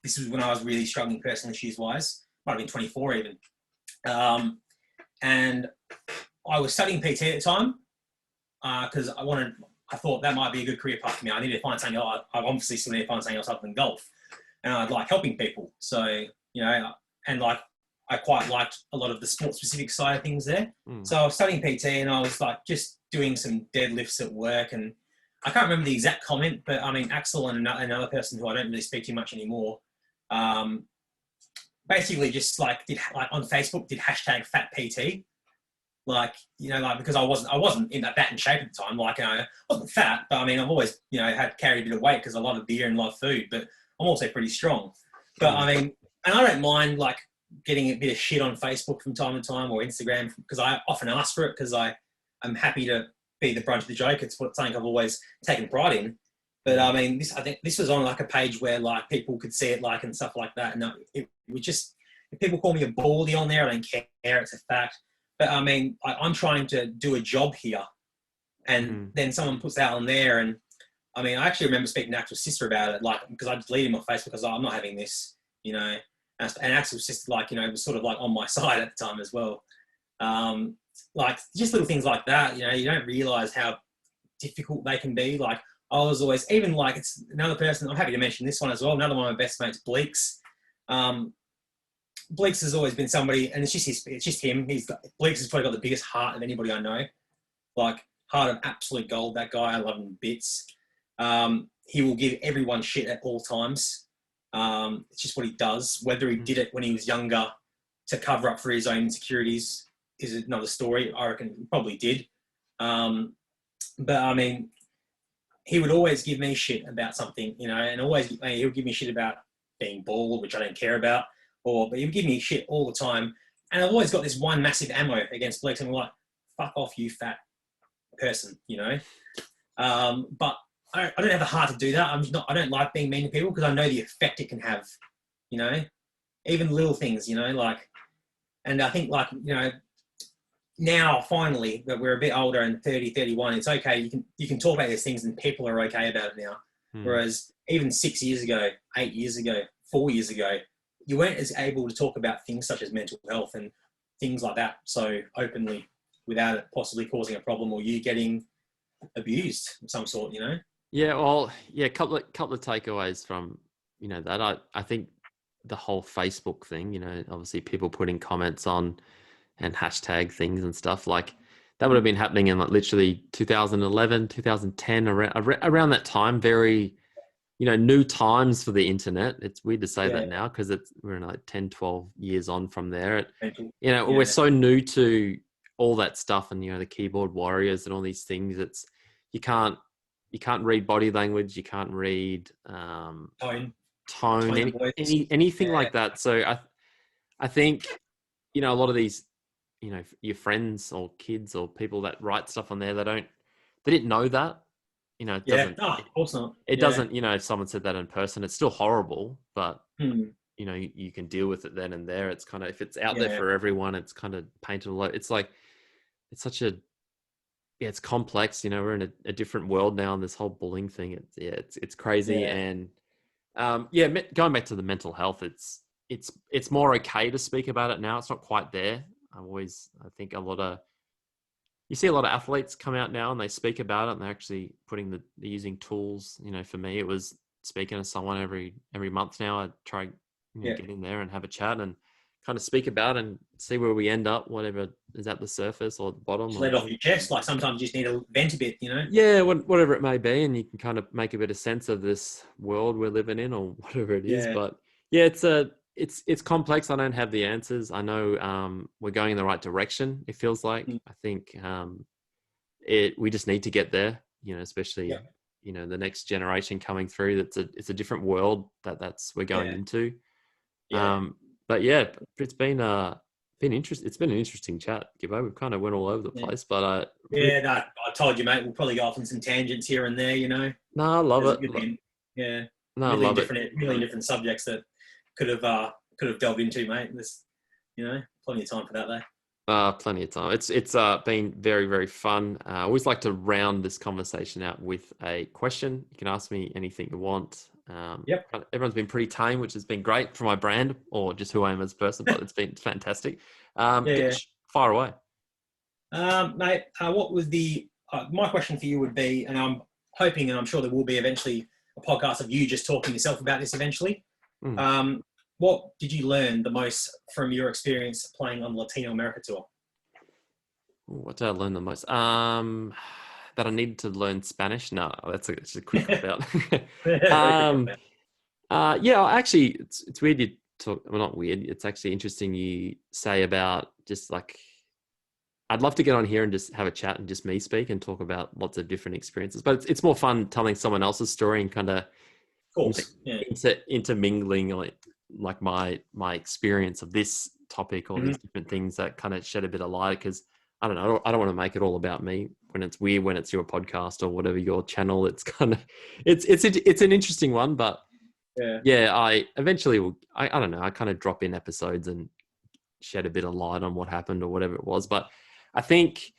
this was when I was really struggling personal issues wise. Might have been 24 even. And I was studying PT at the time because I thought that might be a good career path for me. I needed to find something else. I obviously still need to find something else other than golf. And I like helping people. So, you know, and like I quite liked a lot of the sport specific side of things there. So I was studying PT and I was like just doing some deadlifts at work, and I can't remember the exact comment, but I mean, Axel and another person who I don't really speak to much anymore, basically just like on Facebook did hashtag fat PT. Like, you know, like, because I wasn't in that in shape at the time. Like, you know, I wasn't fat, but I mean, I've always, you know, carried a bit of weight because I love beer and love food, but I'm also pretty strong. But I mean, and I don't mind like getting a bit of shit on Facebook from time to time or Instagram because I often ask for it because I'm happy to be the brunt of the joke. It's something I've always taken pride in. But I mean, I think this was on like a page where like people could see it like and stuff like that. And it was just, if people call me a baldy on there, I don't care. It's a fact. But I mean, I'm trying to do a job here, and then someone puts that on there, and I mean, I actually remember speaking to Axel's sister about it, like, because I deleted him on Facebook because I'm not having this, you know. And Axel's sister, like, you know, was sort of like on my side at the time as well. Like, just little things like that, you know, you don't realise how difficult they can be. Like, I was always, even like, it's another person, I'm happy to mention this one as well, another one of my best mates, Bleeks. Bleeks has always been somebody, and it's just him. Bleeks has probably got the biggest heart of anybody I know. Like, heart of absolute gold, that guy. I love him bits. He will give everyone shit at all times. It's just what he does. Whether he did it when he was younger to cover up for his own insecurities is another story. I reckon he probably did. But I mean, he would always give me shit about something, you know, and he'll give me shit about being bald, which I don't care about. But he'll give me shit all the time. And I've always got this one massive ammo against Bleeks, and I'm like, fuck off, you fat person, you know. But I don't have the heart to do that. I don't like being mean to people because I know the effect it can have, you know, even little things, you know, like, and I think, like, you know, now finally that we're a bit older and 30, 31, it's okay. You can talk about these things and people are okay about it now. Whereas even 6 years ago, 8 years ago, 4 years ago, you weren't as able to talk about things such as mental health and things like that so openly without it possibly causing a problem or you getting abused of some sort, you know? Yeah, well, yeah, couple of takeaways from, you know, that. I think the whole Facebook thing, you know, obviously people putting comments on and hashtag things and stuff, like that would have been happening in like literally 2011, 2010, around that time. Very, you know, new times for the internet. It's weird to say that now because we're in like 10, 12 years on from there. You know, we're so new to all that stuff and, you know, the keyboard warriors and all these things. You can't you can't read body language, you can't read Tone, tone, tone of voice. anything Yeah, like that. So I think, you know, a lot of these, you know, your friends or kids or people that write stuff on there, they didn't know that. You know, yeah. No, of course not. it Yeah. doesn't, you know, if someone said that in person, it's still horrible, but Hmm. you know, you can deal with it then and there. It's kind of, if it's out there Yeah. for everyone, it's kind of painted a lot. It's like, it's such a, yeah, it's complex. You know, we're in a different world now, and this whole bullying thing. It's crazy. Yeah. And yeah, going back to the mental health, it's more okay to speak about it now. It's not quite there. I think you see a lot of athletes come out now and they speak about it, and they're actually they're using tools. You know, for me, it was speaking to someone every month now. I try, you know, Yeah. get in there and have a chat and kind of speak about it and see where we end up, whatever is at the surface or the bottom, Just or let it off your chest. Like sometimes you just need to vent a bit, you know? yeah, whatever it may be, and you can kind of make a bit of sense of this world we're living in, or whatever it is. Yeah. But yeah, it's complex. I don't have the answers. I know we're going in the right direction. It feels like. Mm. I think we just need to get there. You know, especially Yeah. you know the next generation coming through. It's a different world that's we're going Yeah. into. Yeah. But yeah, it's been interesting. It's been an interesting chat, Gibbo. We've kind of went all over the Yeah. place, but Yeah, no, I told you, mate. We'll probably go off on some tangents here and there. You know, no, I love there's a it. million, yeah, No, I love it. million different subjects that could have delved into, mate. There's, you know, plenty of time for that there. Plenty of time. It's been very, very fun. I always like to round this conversation out with a question. You can ask me anything you want. Yep. Everyone's been pretty tame, which has been great for my brand or just who I am as a person, but it's been fantastic. Yeah. Fire away. Mate, what was my question for you would be, and I'm hoping and I'm sure there will be eventually a podcast of you just talking yourself about this eventually. Mm. What did you learn the most from your experience playing on the Latino America tour? What did I learn the most? That I needed to learn Spanish. No, that's a quick cop out. Very quick comment. Yeah, actually, it's weird you talk. Well, not weird. It's actually interesting you say about just like I'd love to get on here and just have a chat and just me speak and talk about lots of different experiences. But it's more fun telling someone else's story and kind of Of course, yeah. intermingling like my experience of this topic or these different things that kind of shed a bit of light, because I don't know, I don't want to make it all about me when it's weird when it's your podcast or whatever your channel. It's kind of it's an interesting one, but yeah, I eventually will. I don't know. I kind of drop in episodes and shed a bit of light on what happened or whatever it was. But I think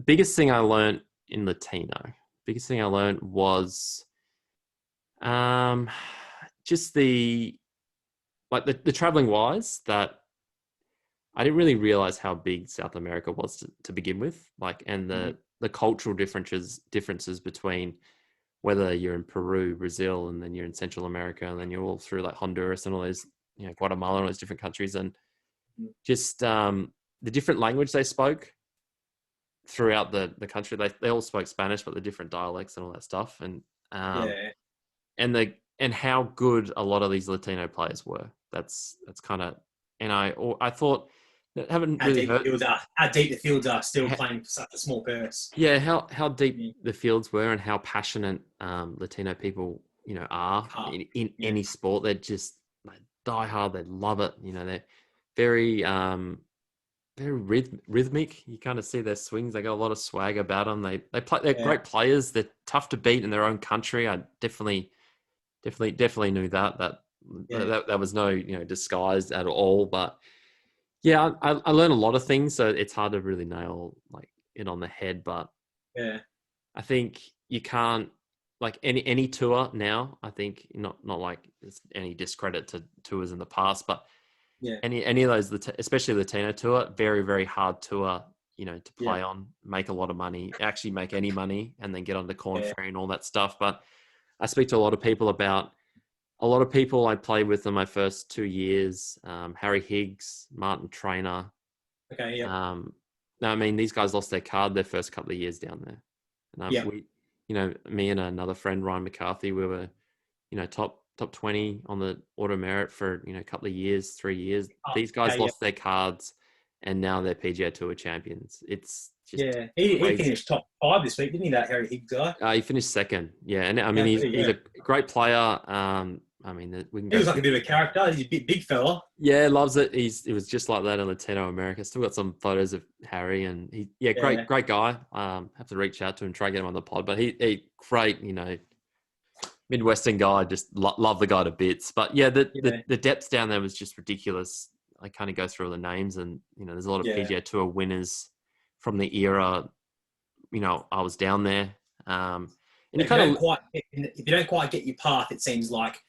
biggest thing I learned in Latino, biggest thing I learned was just the traveling wise, that I didn't really realize how big South America was to begin with, like, and the cultural differences between whether you're in Peru, Brazil, and then you're in Central America, and then you're all through like Honduras and all those, you know, Guatemala and all those different countries, and just the different language they spoke throughout the country. They all spoke Spanish, but the different dialects and all that stuff, and and how good a lot of these Latino players were. That's kind of, and I thought that haven't really heard how deep the fields are still playing for such a small purse. Yeah, how deep the fields were and how passionate Latino people, you know, are in any sport. They're just like die hard. They love it. You know, they're very very rhythmic. You kind of see their swings. They got a lot of swag about them. They play. They're great players. They're tough to beat in their own country. I definitely knew that was no, you know, disguise at all. But yeah, I learned a lot of things, so it's hard to really nail like it on the head. But I think you can't, like, any tour now. I think not like there's any discredit to tours in the past, but any of those, especially Latino tour, very, very hard tour, you know, to play on, make a lot of money, actually make any money, and then get on the Corn Ferry and all that stuff. But I speak to a lot of people I played with in my first 2 years, Harry Higgs, Martin Trainer. Okay, yeah. No, I mean, these guys lost their card their first couple of years down there. And we, you know, me and another friend, Ryan McCarthy, we were, you know, top 20 on the auto merit for, you know, a couple of years, 3 years. These guys lost their cards and now they're PGA Tour champions. It's just he crazy. finished top 5 this week, didn't he? That Harry Higgs guy. He finished second. Yeah, and I mean he's a great player. I mean, we can. He was like a bit of a character. He's a big fella. Yeah, loves it. It was just like that in Latino America. Still got some photos of Harry, and great guy. Have to reach out to him, try to get him on the pod. But he great, Midwestern guy. Just love the guy to bits. But yeah, the depth down there was just ridiculous. I kind of go through all the names, and there's a lot of PGA Tour winners from the era. I was down there. And if you don't quite get your path, it seems like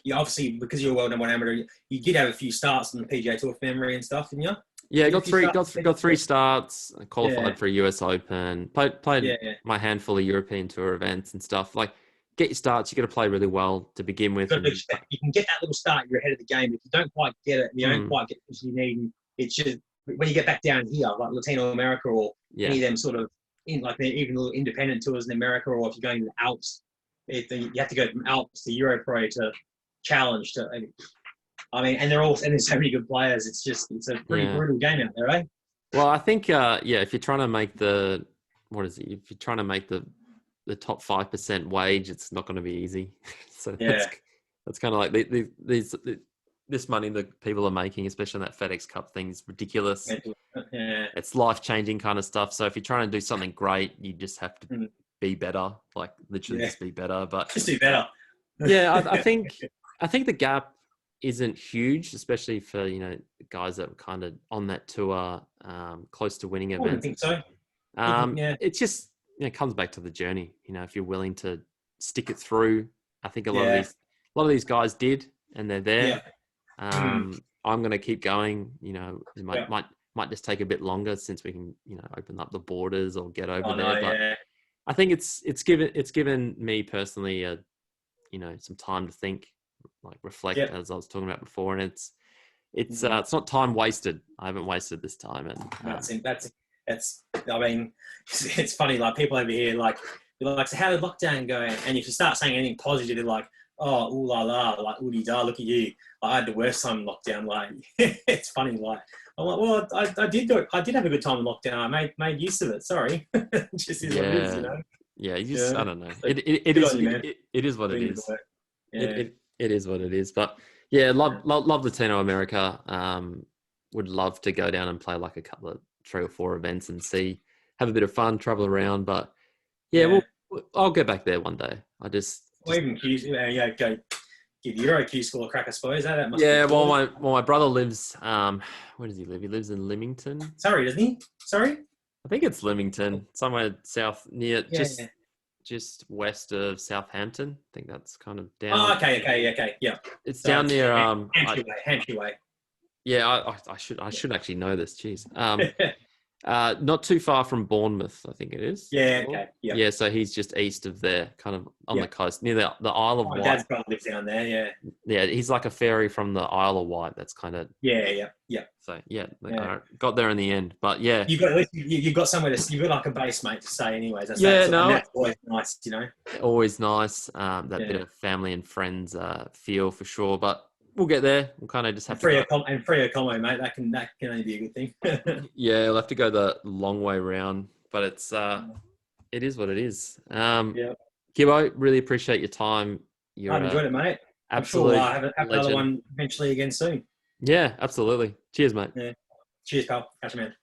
you obviously, because you're a world number one amateur, you did have a few starts in the PGA Tour memory and stuff, didn't you? Yeah, got three starts. Qualified for a US Open. Played my handful of European Tour events and stuff. Like, get your starts. You got to play really well to begin with. You can get that little start. You're ahead of the game. If you don't quite get it, and you don't quite get what you need, it's just when you get back down here, like Latino America or any of them sort of even little independent tours in America, or if you're going to the Alps. You have to go from Alps to Euro Pro to Challenge to. And there's so many good players. It's a pretty brutal game out there, right? Well, I think if you're trying to make If you're trying to make the top 5% wage, it's not going to be easy. So that's kind of like this money that people are making, especially on that FedEx Cup thing, is ridiculous. Yeah. It's life-changing kind of stuff. So if you're trying to do something great, you just have to be better, like literally just be better. But just do better. Yeah, I think the gap isn't huge, especially for guys that were kind of on that tour, close to winning events. I don't think so. It's just it comes back to the journey. If you're willing to stick it through, I think a lot of these guys did, and they're there. I'm going to keep going. It might just take a bit longer since we can open up the borders or get over there. But I think it's given me personally some time to think, like reflect, as I was talking about before, and it's not time wasted. I haven't wasted this time, and it's funny. Like people over here, like you're like, so how did lockdown go? And if you start saying anything positive, they're like, oh, ooh la la, like ooh da, look at you. I had the worst time in lockdown. Like it's funny. Like I'm like, well, I did have a good time in lockdown. I made use of it. Sorry, it just is what it is, Yeah, I don't know. It is what it is. It is what it is. But yeah, love Latino America. Would love to go down and play like a couple of 3 or 4 events and have a bit of fun, travel around. But I'll get back there one day. Or even go give Euro Q School a crack, I suppose. My brother lives. Where does he live? He lives in Leamington. Sorry, doesn't he? Sorry. I think it's Leamington, somewhere south near, just west of Southampton. I think that's kind of down. Oh, okay, yeah. It's down near Hampshire Way. Yeah, I should actually know this. Jeez. Not too far from Bournemouth, I think it is. Yeah, okay. Yep. Yeah, so he's just east of there, kind of on the coast, near the Isle of Wight. My dad's brother lives down there, yeah. Yeah, he's like a ferry from the Isle of Wight. That's kind of... Yeah. So, I got there in the the end, but yeah. You've got somewhere you've got like a base mate to stay anyways. That's always nice, Always nice, that bit of family and friends feel for sure, but we'll get there. We'll kind of just have free accommodation, mate. That can only be a good thing. Yeah, we'll have to go the long way round, but it is what it is. Gibbo, really appreciate your time. I've enjoyed it, mate. Absolutely. I'm sure have another one eventually again soon. Yeah, absolutely. Cheers, mate. Yeah. Cheers, pal. Catch you, man.